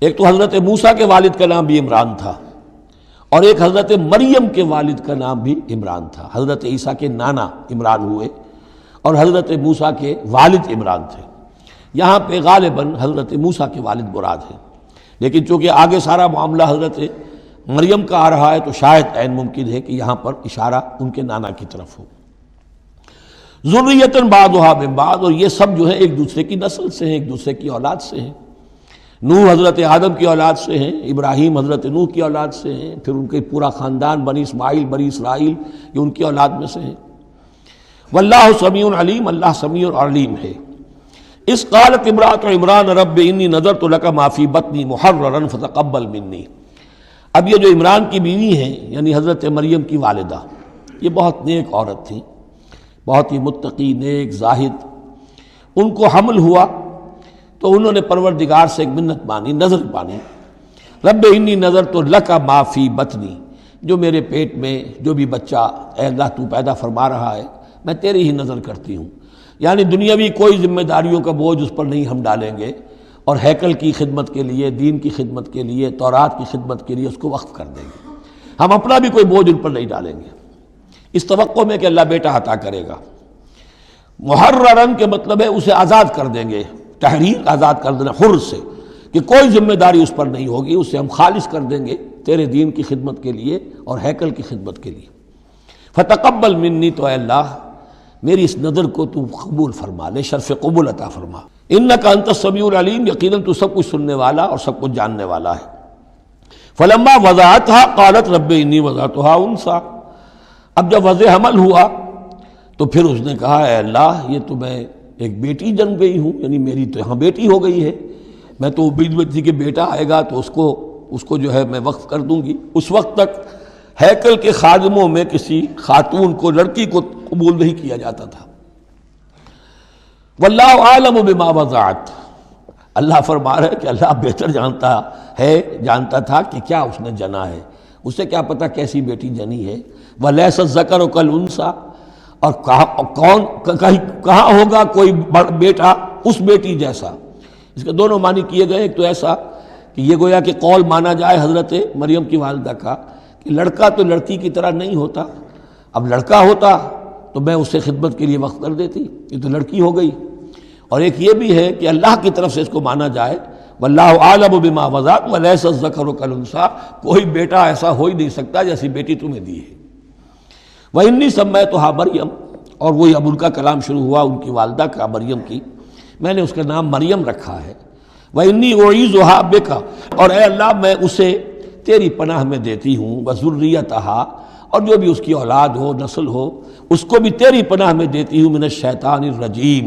ایک تو حضرت موسیٰ کے والد کا نام بھی عمران تھا، اور ایک حضرت مریم کے والد کا نام بھی عمران تھا۔ حضرت عیسیٰ کے نانا عمران ہوئے اور حضرت موسیٰ کے والد عمران تھے۔ یہاں پہ غالباً حضرت موسیٰ کے والد مراد ہیں، لیکن چونکہ آگے سارا معاملہ حضرت مریم کا آ رہا ہے تو شاید عین ممکن ہے کہ یہاں پر اشارہ ان کے نانا کی طرف ہو۔ ذریۃ بعضھا من بعض، اور یہ سب جو ہے ایک دوسرے کی نسل سے ہیں، ایک دوسرے کی اولاد سے ہیں۔ نوح حضرت آدم کی اولاد سے ہیں، ابراہیم حضرت نوح کی اولاد سے ہیں، پھر ان کے پورا خاندان بنی اسماعیل بنی اسرائیل یہ ان کی اولاد میں سے ہیں۔ واللہ سمیع علیم، اللہ سمیع اور علیم ہے۔ اس قالت امرأۃ عمران رب انی نذرت لک ما فی بطنی محررا فتقبل منی۔ اب یہ جو عمران کی بیوی ہیں یعنی حضرت مریم کی والدہ، یہ بہت نیک عورت تھیں، بہت ہی متقی، نیک، زاہد۔ ان کو حمل ہوا تو انہوں نے پروردگار سے ایک منت مانی، نظر مانی، رب انی نذرت لک ما فی بطنی، جو میرے پیٹ میں جو بھی بچہ اے اللہ تو پیدا فرما رہا ہے میں تیری ہی نظر کرتی ہوں، یعنی دنیاوی کوئی ذمہ داریوں کا بوجھ اس پر نہیں ہم ڈالیں گے، اور ہیکل کی خدمت کے لیے، دین کی خدمت کے لیے، تورات کی خدمت کے لیے اس کو وقف کر دیں گے، ہم اپنا بھی کوئی بوجھ ان پر نہیں ڈالیں گے، اس توقع میں کہ اللہ بیٹا عطا کرے گا۔ محررن کے مطلب ہے اسے آزاد کر دیں گے، تحریر آزاد کر دینا حر سے، کہ کوئی ذمہ داری اس پر نہیں ہوگی، اسے ہم خالص کر دیں گے تیرے دین کی خدمت کے لیے اور ہیکل کی خدمت کے لیے۔ فتقبل منی، تو اے اللہ میری اس نظر کو تو قبول فرما لے، شرف قبول عطا فرما۔ انک انت السمیع العلیم، یقیناً تو سب کچھ سننے والا اور سب کچھ جاننے والا ہے۔ فلما وضعتها قالت رب انی وضعتها انثی، اب جب وضع حمل ہوا تو پھر اس نے کہا اے اللہ یہ تو میں ایک بیٹی جن گئی ہوں، یعنی میری تو یہاں بیٹی ہو گئی ہے، میں تو امید میں تھی کہ بیٹا آئے گا تو اس کو جو ہے میں وقف کر دوں گی۔ اس وقت تک ہیکل کے خادموں میں کسی خاتون کو، لڑکی کو قبول نہیں کیا جاتا تھا۔ واللہ عالم بما وضعت، اللہ فرما رہا ہے کہ اللہ بہتر جانتا تھا کہ کیا اس نے جنا ہے، اسے کیا پتا کیسی بیٹی جنی ہے۔ ولیس الذکر کالانثی، اور کہاں ہوگا کوئی بیٹا اس بیٹی جیسا۔ اس کے دونوں معنی کیے گئے، ایک تو ایسا کہ یہ گویا کہ قول مانا جائے حضرت مریم کی والدہ کا کہ لڑکا تو لڑکی کی طرح نہیں ہوتا، اب لڑکا ہوتا تو میں اسے خدمت کے لیے وقف کر دیتی، یہ تو لڑکی ہو گئی۔ اور ایک یہ بھی ہے کہ اللہ کی طرف سے اس کو مانا جائے واللہ عالم بما وضعت ولیس الذکر کالانثی، کوئی بیٹا ایسا ہو ہی نہیں سکتا جیسی بیٹی تمہیں دی ہے۔ وَإِنِّي سَمَّيْتُهَا مریم، اور وہی اب ان کا کلام شروع ہوا ان کی والدہ کا، مریم کی، میں نے اس کا نام مریم رکھا ہے۔ وَإِنِّي أُعِيذُهَا بِكَ، اور اے اللہ میں اسے تیری پناہ میں دیتی ہوں، وَذُرِّيَّتَهَا، اور جو بھی اس کی اولاد ہو، نسل ہو، اس کو بھی تیری پناہ میں دیتی ہوں، مِنَ الشیطان الرجیم،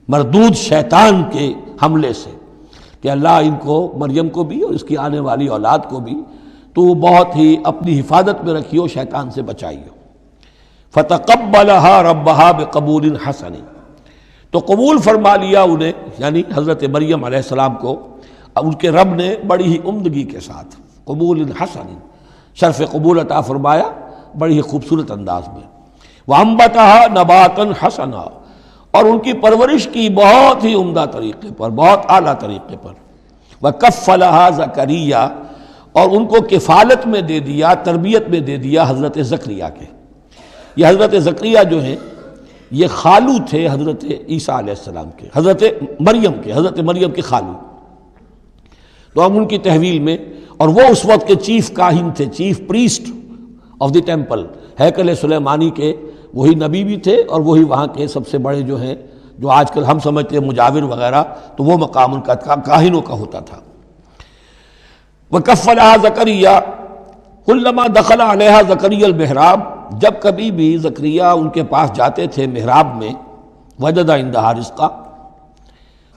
مردود شیطان کے حملے سے، کہ اللہ ان کو، مریم کو بھی اور اس کی آنے والی اولاد کو بھی تو بہت ہی اپنی حفاظت میں رکھیو، شیطان سے بچائیو۔ فتقبلها ربها بقبول حسن، تو قبول فرما لیا انہیں، یعنی حضرت مریم علیہ السلام کو ان کے رب نے بڑی ہی عمدگی کے ساتھ، قبول حسن، شرف قبول عطا فرمایا بڑی ہی خوبصورت انداز میں۔ وانبتها نباتا حسنا، اور ان کی پرورش کی بہت ہی عمدہ طریقے پر، بہت اعلیٰ طریقے پر۔ وکفلها زکریا، اور ان کو کفالت میں دے دیا، تربیت میں دے دیا حضرت زکریا کے۔ یہ حضرت زکریا جو ہیں یہ خالو تھے حضرت عیسیٰ علیہ السلام کے، حضرت مریم کے خالو، تو ہم ان کی تحویل میں، اور وہ اس وقت کے چیف کاہن تھے، chief priest of the temple, ہیکل سلیمانی کے وہی نبی بھی تھے، اور وہی وہاں کے سب سے بڑے جو ہیں، جو آج کل ہم سمجھتے ہیں مجاور وغیرہ، تو وہ مقام ان کا کاہنوں کا ہوتا تھا۔ وَكَفَّلَهَا زَكَرِيَّا كُلَّمَا دَخَلَ عَلَيْهَا زَكَرِيَّا الْمِحْرَابَ، جب کبھی بھی زکریا ان کے پاس جاتے تھے محراب میں، وجد عندها رزقا،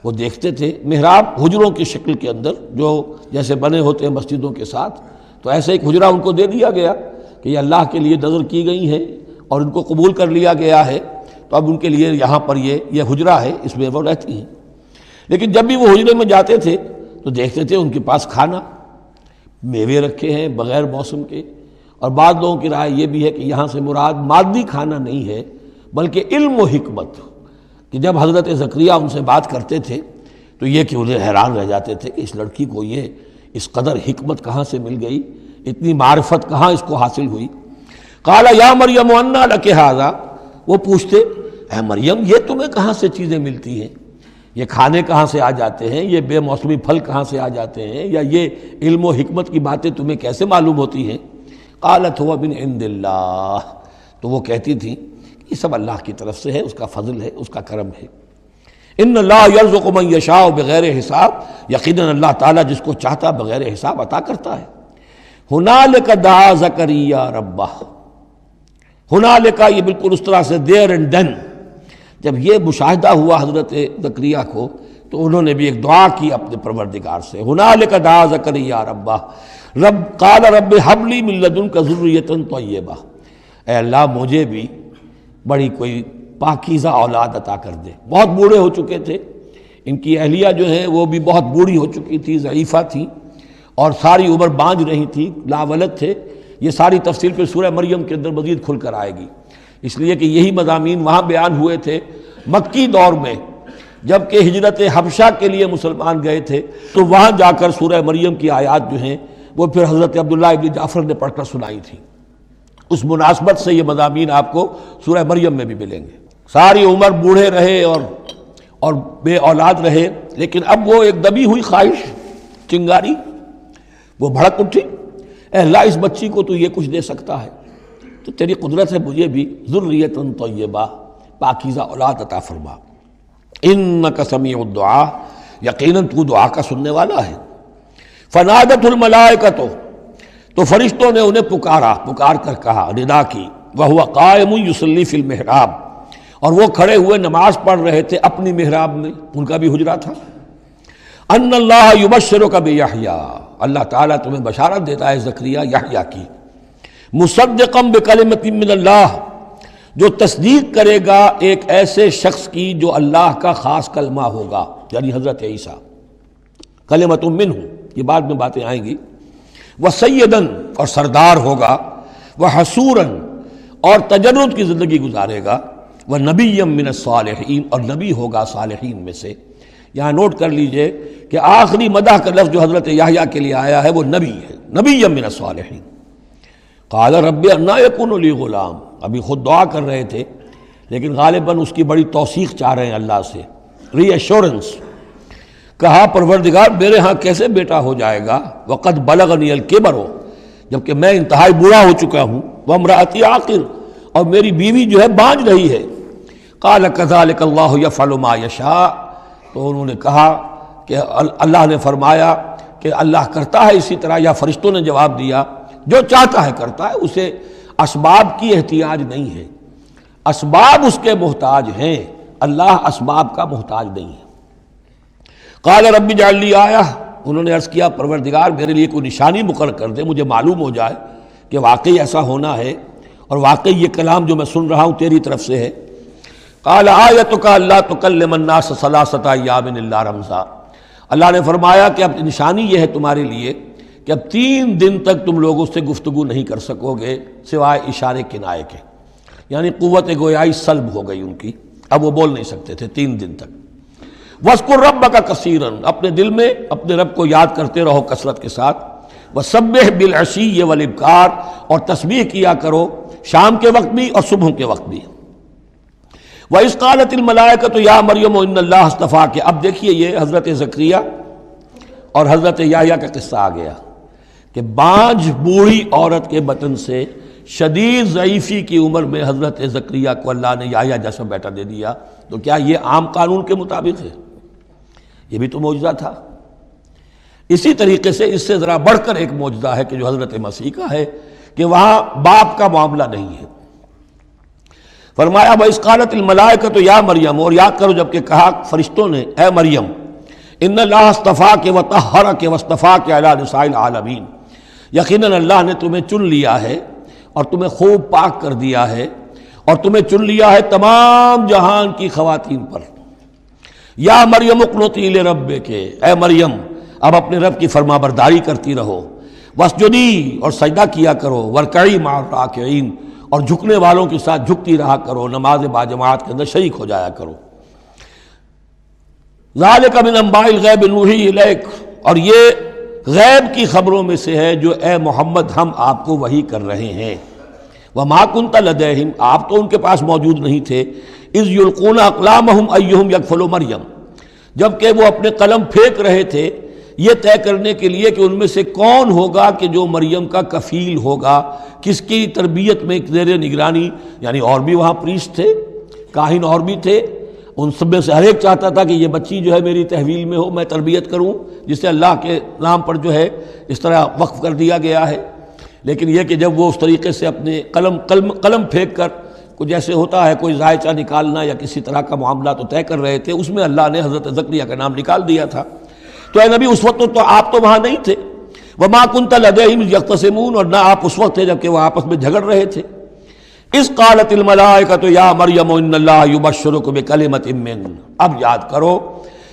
وہ دیکھتے تھے محراب حجروں کی شکل کے اندر جو جیسے بنے ہوتے ہیں مسجدوں کے ساتھ، تو ایسے ایک حجرہ ان کو دے دیا گیا کہ یہ اللہ کے لیے نظر کی گئی ہیں اور ان کو قبول کر لیا گیا ہے، تو اب ان کے لیے یہاں پر یہ حجرہ ہے، اس میں وہ رہتی ہیں۔ لیکن جب بھی وہ حجرے میں جاتے تھے تو دیکھتے تھے ان کے پاس کھانا، میوے رکھے ہیں بغیر موسم کے، اور بعض لوگوں کی رائے یہ بھی ہے کہ یہاں سے مراد مادی کھانا نہیں ہے بلکہ علم و حکمت، کہ جب حضرت زکریا ان سے بات کرتے تھے تو یہ کہ انہیں حیران رہ جاتے تھے کہ اس لڑکی کو یہ اس قدر حکمت کہاں سے مل گئی، اتنی معرفت کہاں اس کو حاصل ہوئی۔ قال یا مریم انا لک ھذا، وہ پوچھتے اے مریم یہ تمہیں کہاں سے چیزیں ملتی ہیں، یہ کھانے کہاں سے آ جاتے ہیں، یہ بے موسمی پھل کہاں سے آ جاتے ہیں، یا یہ علم و حکمت کی باتیں تمہیں کیسے معلوم ہوتی ہیں؟ قالت هو من عند اللہ، تو وہ کہتی تھیں یہ سب اللہ کی طرف سے ہے، اس کا فضل ہے، اس کا کرم ہے۔ ان اللہ یرزق من یشاء بغیر حساب، یقیناً اللہ تعالیٰ جس کو چاہتا بغیر حساب عطا کرتا ہے۔ ہنالک دعا زکریا ربہ، ہنالک یہ بالکل اس طرح سے دیر اینڈ دین، جب یہ مشاہدہ ہوا حضرت زکریا کو تو انہوں نے بھی ایک دعا کی اپنے پروردگار سے۔ ہنالک دعا زکریا ربہ رب قال رب ہب لی من لدنک ذریۃ طیبہ، اے اللہ مجھے بھی بڑی کوئی پاکیزہ اولاد عطا کر دے۔ بہت بوڑھے ہو چکے تھے، ان کی اہلیہ جو ہیں وہ بھی بہت بوڑھی ہو چکی تھی، ضعیفہ تھی، اور ساری عمر بانجھ رہی تھی، لاولد تھے۔ یہ ساری تفصیل پھر سورہ مریم کے اندر مزید کھل کر آئے گی، اس لیے کہ یہی مضامین وہاں بیان ہوئے تھے مکی دور میں، جب کہ ہجرت حبشہ کے لیے مسلمان گئے تھے تو وہاں جا کر سورہ مریم کی آیات جو ہیں وہ پھر حضرت عبداللہ ابن جعفر نے پڑھ کر سنائی تھی۔ اس مناسبت سے یہ مضامین آپ کو سورہ مریم میں بھی ملیں گے۔ ساری عمر بوڑھے رہے اور بے اولاد رہے، لیکن اب وہ ایک دبی ہوئی خواہش، چنگاری، وہ بھڑک اٹھی، اے اللہ اس بچی کو تو یہ کچھ دے سکتا ہے تو تیری قدرت ہے مجھے بھی ذریۃ طیبہ، پاکیزہ اولاد عطا فرما۔ انک سمیع الدعاء، یقیناً تو دعا کا سننے والا ہے۔ فنادت الملائکۃ، تو فرشتوں نے انہیں پکار کر کہا، ندا کی، وہو قائم یصلی فی المحراب، اور وہ کھڑے ہوئے نماز پڑھ رہے تھے اپنی محراب میں، ان کا بھی حجرہ تھا۔ ان اللہ یبشرک بیحییٰ، اللہ تعالیٰ تمہیں بشارت دیتا ہے زکریا یحییٰ کی، مصدقا بکلمۃ من اللہ، جو تصدیق کرے گا ایک ایسے شخص کی جو اللہ کا خاص کلمہ ہوگا، یعنی حضرت عیسیٰ، کلمۃ منہ، یہ بعد میں باتیں آئیں گی، وسیداً، اور سردار ہوگا، وحسوراً، اور تجرد کی زندگی گزارے گا، ونبیا من الصالحین، اور نبی ہوگا صالحین میں سے۔ یہاں نوٹ کر لیجئے کہ آخری مدح کا لفظ جو حضرت یحییٰ کے لیے آیا ہے وہ نبی ہے، نبیا من الصالحین۔ قال رب انا یکون لی غلام، ابھی خود دعا کر رہے تھے لیکن غالباً اس کی بڑی توثیق چاہ رہے ہیں اللہ سے، ری ایشورنس۔ کہا پروردگار میرے ہاں کیسے بیٹا ہو جائے گا، وقد بلغنی الکبر، جبکہ میں انتہائی بوڑھا ہو چکا ہوں، وامرأتی عاقر، اور میری بیوی جو ہے بانجھ رہی ہے۔ قال کذلک اللہ یفعل ما یشاء، تو انہوں نے کہا کہ اللہ نے فرمایا کہ اللہ کرتا ہے اسی طرح، یا فرشتوں نے جواب دیا جو چاہتا ہے کرتا ہے، اسے اسباب کی احتیاج نہیں ہے، اسباب اس کے محتاج ہیں، اللہ اسباب کا محتاج نہیں ہے۔ قال رب اجعل لی آیہ، انہوں نے عرض کیا پروردگار میرے لیے کوئی نشانی مقرر کر دے، مجھے معلوم ہو جائے کہ واقعی ایسا ہونا ہے اور واقعی یہ کلام جو میں سن رہا ہوں تیری طرف سے ہے۔ قال آیتک الا تکلم الناس ثلاثۃ ایام الا رمزا، اللہ نے فرمایا کہ اب نشانی یہ ہے تمہارے لیے کہ اب 3 دن تک تم لوگوں سے گفتگو نہیں کر سکو گے سوائے اشارے کنائے کے، یعنی قوت گویائی سلب ہو گئی ان کی، اب وہ بول نہیں سکتے تھے 3 دن تک۔ وَاذْكُرْ رَبَّكَ كَثِيرًا، اپنے دل میں اپنے رب کو یاد کرتے رہو کثرت کے ساتھ۔ وَسَبِّحْ بِالْعَشِيِّ وَالْإِبْكَارِ، اور تسبیح کیا کرو شام کے وقت بھی اور صبح کے وقت بھی۔ وَإِذْ قَالَتِ الْمَلَائِكَةُ يَا مَرْيَمُ إِنَّ اللَّهَ اصْطَفَاكِ، اب دیکھیے یہ حضرت زکریا اور حضرت یحییٰ کا قصہ آ گیا کہ بانجھ بوڑھی عورت کے بطن سے شدید ضعیفی کی عمر میں حضرت زکریا کو اللہ نے یحییٰ جیسا بیٹا دے دیا، تو کیا یہ عام قانون کے مطابق ہے؟ یہ بھی تو معجزہ تھا۔ اسی طریقے سے اس سے ذرا بڑھ کر ایک معجزہ ہے کہ جو حضرت مسیح کا ہے کہ وہاں باپ کا معاملہ نہیں ہے۔ فرمایا وَإِذْ قَالَتِ الْمَلَائِكَةُ يَا مَرْيَمُ، اور یاد کرو جب کہ کہا فرشتوں نے اے مریم، إِنَّ اللَّهَ اصْطَفَاكِ وَطَهَّرَكِ وَاصْطَفَاكِ عَلَى نِسَاءِ الْعَالَمِينَ، یقیناً اللہ نے تمہیں چن لیا ہے اور تمہیں خوب پاک کر دیا ہے اور تمہیں چن لیا ہے تمام جہان کی خواتین پر۔ یا مریم اقنتی لربک، اے مریم اب اپنے رب کی فرما برداری کرتی رہو، واسجدی اور سجدہ کیا کرو، ورکعی مع الراکعین اور جھکنے والوں کے ساتھ جھکتی رہا کرو، نماز باجماعت کے اندر شریک ہو جایا کرو۔ ذالک من انباء الغیب نوحی الیک، اور یہ غیب کی خبروں میں سے ہے جو اے محمد ہم آپ کو وحی کر رہے ہیں۔ وما کنت لدیہم، آپ تو ان کے پاس موجود نہیں تھے، اذ یلقون اقلامہم ایہم یکفل مریم، جبکہ وہ اپنے قلم پھینک رہے تھے یہ طے کرنے کے لیے کہ ان میں سے کون ہوگا کہ جو مریم کا کفیل ہوگا، کس کی تربیت میں زیر نگرانی، یعنی اور بھی وہاں پریسٹ تھے، کاہن اور بھی تھے، ان سب میں سے ہر ایک چاہتا تھا کہ یہ بچی جو ہے میری تحویل میں ہو، میں تربیت کروں، جسے اللہ کے نام پر جو ہے اس طرح وقف کر دیا گیا ہے۔ لیکن یہ کہ جب وہ اس طریقے سے اپنے قلم پھینک کر کچھ ایسے ہوتا ہے کوئی ذائچہ نکالنا یا کسی طرح کا معاملہ تو طے کر رہے تھے، اس میں اللہ نے حضرت زکریا کا نام نکال دیا تھا۔ تو اے نبی اس وقت تو آپ تو وہاں نہیں تھے، وما کنت لدیہم یختصمون، اور نہ آپ اس وقت تھے جبکہ وہ آپس میں جھگڑ رہے تھے۔ اذ قالت الملائکۃ یا مریم ان اللہ یبشرک بکلمۃ من، اب یاد کرو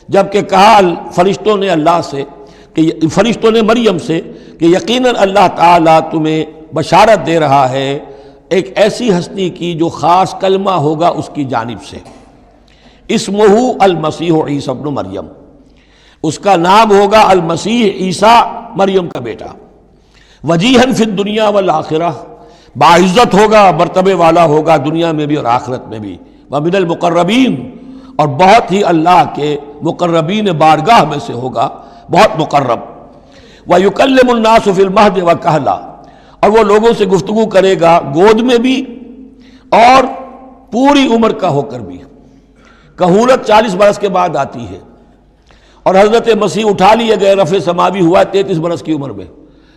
جب کہ کہا فرشتوں نے اللہ سے، کہ فرشتوں نے مریم سے کہ یقیناً اللہ تعالیٰ تمہیں بشارت دے رہا ہے ایک ایسی ہستی کی جو خاص کلمہ ہوگا اس کی جانب سے، اسمہ المسیح عیسی ابن مریم، اس کا نام ہوگا المسیح عیسیٰ مریم کا بیٹا، وجیہاً فی الدنیا والآخرہ، باعزت ہوگا، مرتبے والا ہوگا دنیا میں بھی اور آخرت میں بھی، ومن المقربین، اور بہت ہی اللہ کے مقربین بارگاہ میں سے ہوگا، بہت مقرب، وَيُكَلِّمُ النَّاسُ فِي الْمَهْدِ وَكَهْلًا، اور وہ لوگوں سے گفتگو کرے گا گود میں بھی اور پوری عمر کا ہو کر بھی۔ کہولت 40 برس کے بعد آتی ہے، اور حضرت مسیح اٹھا لیے گئے، رفع سماوی ہوا 33 برس کی عمر میں،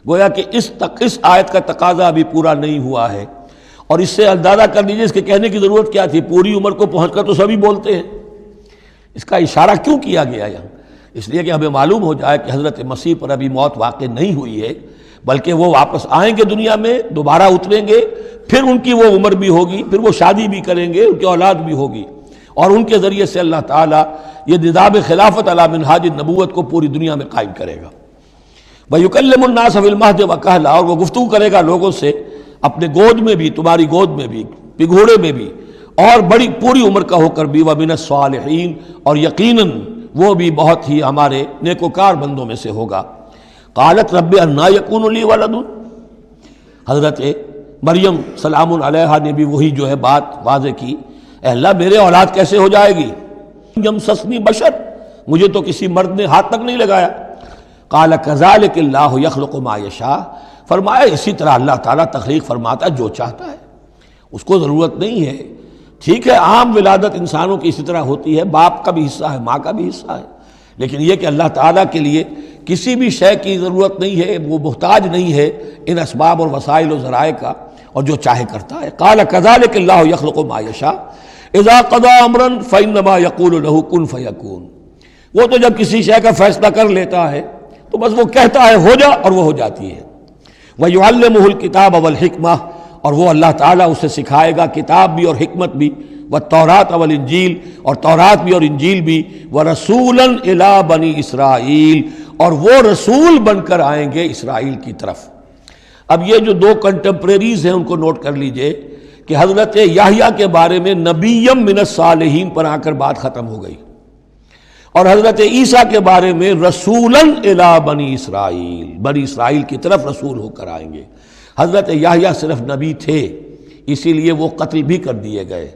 گویا کہ اس آیت کا تقاضا ابھی پورا نہیں ہوا ہے۔ اور اس سے اندازہ کر لیجیے اس کے کہنے کی ضرورت کیا تھی، پوری عمر کو پہنچ کر تو سبھی بولتے ہیں، اس کا اشارہ کیوں کیا گیا یہاں؟ اس لیے کہ ہمیں معلوم ہو جائے کہ حضرت مسیح پر ابھی موت واقع نہیں ہوئی ہے، بلکہ وہ واپس آئیں گے دنیا میں، دوبارہ اتریں گے، پھر ان کی وہ عمر بھی ہوگی، پھر وہ شادی بھی کریں گے، ان کی اولاد بھی ہوگی، اور ان کے ذریعے سے اللہ تعالیٰ یہ نظام خلافت علی منہاج النبوت کو پوری دنیا میں قائم کرے گا۔ وَيُكَلِّمُ النَّاسَ فِي الْمَهْدِ وَكَهْلًا، اور وہ گفتگو کرے گا لوگوں سے اپنے گود میں بھی، تمہاری گود میں بھی، پگھوڑے میں بھی، اور بڑی پوری عمر کا ہو کر بھی، وَمِنَ الصَّالِحِينَ، اور یقیناً وہ بھی بہت ہی ہمارے نیکوکار بندوں میں سے ہوگا۔ قالت رب انا یکون لی ولد، حضرت مریم سلام علیہا نے بھی وہی جو ہے بات واضح کی، اے اللہ میرے اولاد کیسے ہو جائے گی، یمسسنی بشر، مجھے تو کسی مرد نے ہاتھ تک نہیں لگایا۔ قال کذالک اللہ یخلق ما یشاء، فرمایا اسی طرح اللہ تعالیٰ تخلیق فرماتا ہے جو چاہتا ہے، اس کو ضرورت نہیں ہے۔ ٹھیک ہے عام ولادت انسانوں کی اسی طرح ہوتی ہے، باپ کا بھی حصہ ہے، ماں کا بھی حصہ ہے، لیکن یہ کہ اللہ تعالیٰ کے لیے کسی بھی شے کی ضرورت نہیں ہے، وہ محتاج نہیں ہے ان اسباب اور وسائل و ذرائع کا، اور جو چاہے کرتا ہے۔ قال کذالک اللہ یخلق ما یشاء اذا قضى امرا فانما يقول له كن فيكون، وہ تو جب کسی شے کا فیصلہ کر لیتا ہے تو بس وہ کہتا ہے ہو جا اور وہ ہو جاتی ہے۔ وَيُعَلِّمُهُ الْكِتَابَ وَالْحِكْمَةَ، اور وہ اللہ تعالیٰ اسے سکھائے گا کتاب بھی اور حکمت بھی، والتوراۃ والانجیل، اور تورات بھی اور انجیل بھی، وَرَسُولًا إِلَىٰ بَنِي إِسرائیل، اور وہ رسول بن کر آئیں گے اسرائیل کی طرف۔ اب یہ جو دو کنٹمپریریز ہیں ان کو نوٹ کر لیجئے کہ حضرت یحییٰ کے بارے میں نبیم من الصالحین پر آ کر بات ختم ہو گئی، اور حضرت عیسیٰ کے بارے میں رسولاً الی بنی اسرائیل، بنی اسرائیل کی طرف رسول ہو کر آئیں گے۔ حضرت یحییٰ صرف نبی تھے، اسی لیے وہ قتل بھی کر دیے گئے۔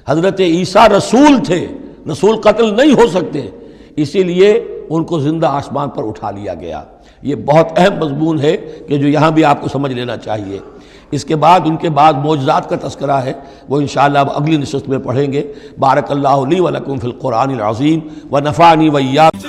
حضرت عیسیٰ رسول تھے، رسول قتل نہیں ہو سکتے، اسی لیے ان کو زندہ آسمان پر اٹھا لیا گیا۔ یہ بہت اہم مضمون ہے کہ جو یہاں بھی آپ کو سمجھ لینا چاہیے۔ اس کے بعد ان کے بعد معجزات کا تذکرہ ہے، وہ انشاءاللہ اب اگلی نشست میں پڑھیں گے۔ بارک اللہ لی و لکم فی القرآن العظیم و نفعنی و ایاکم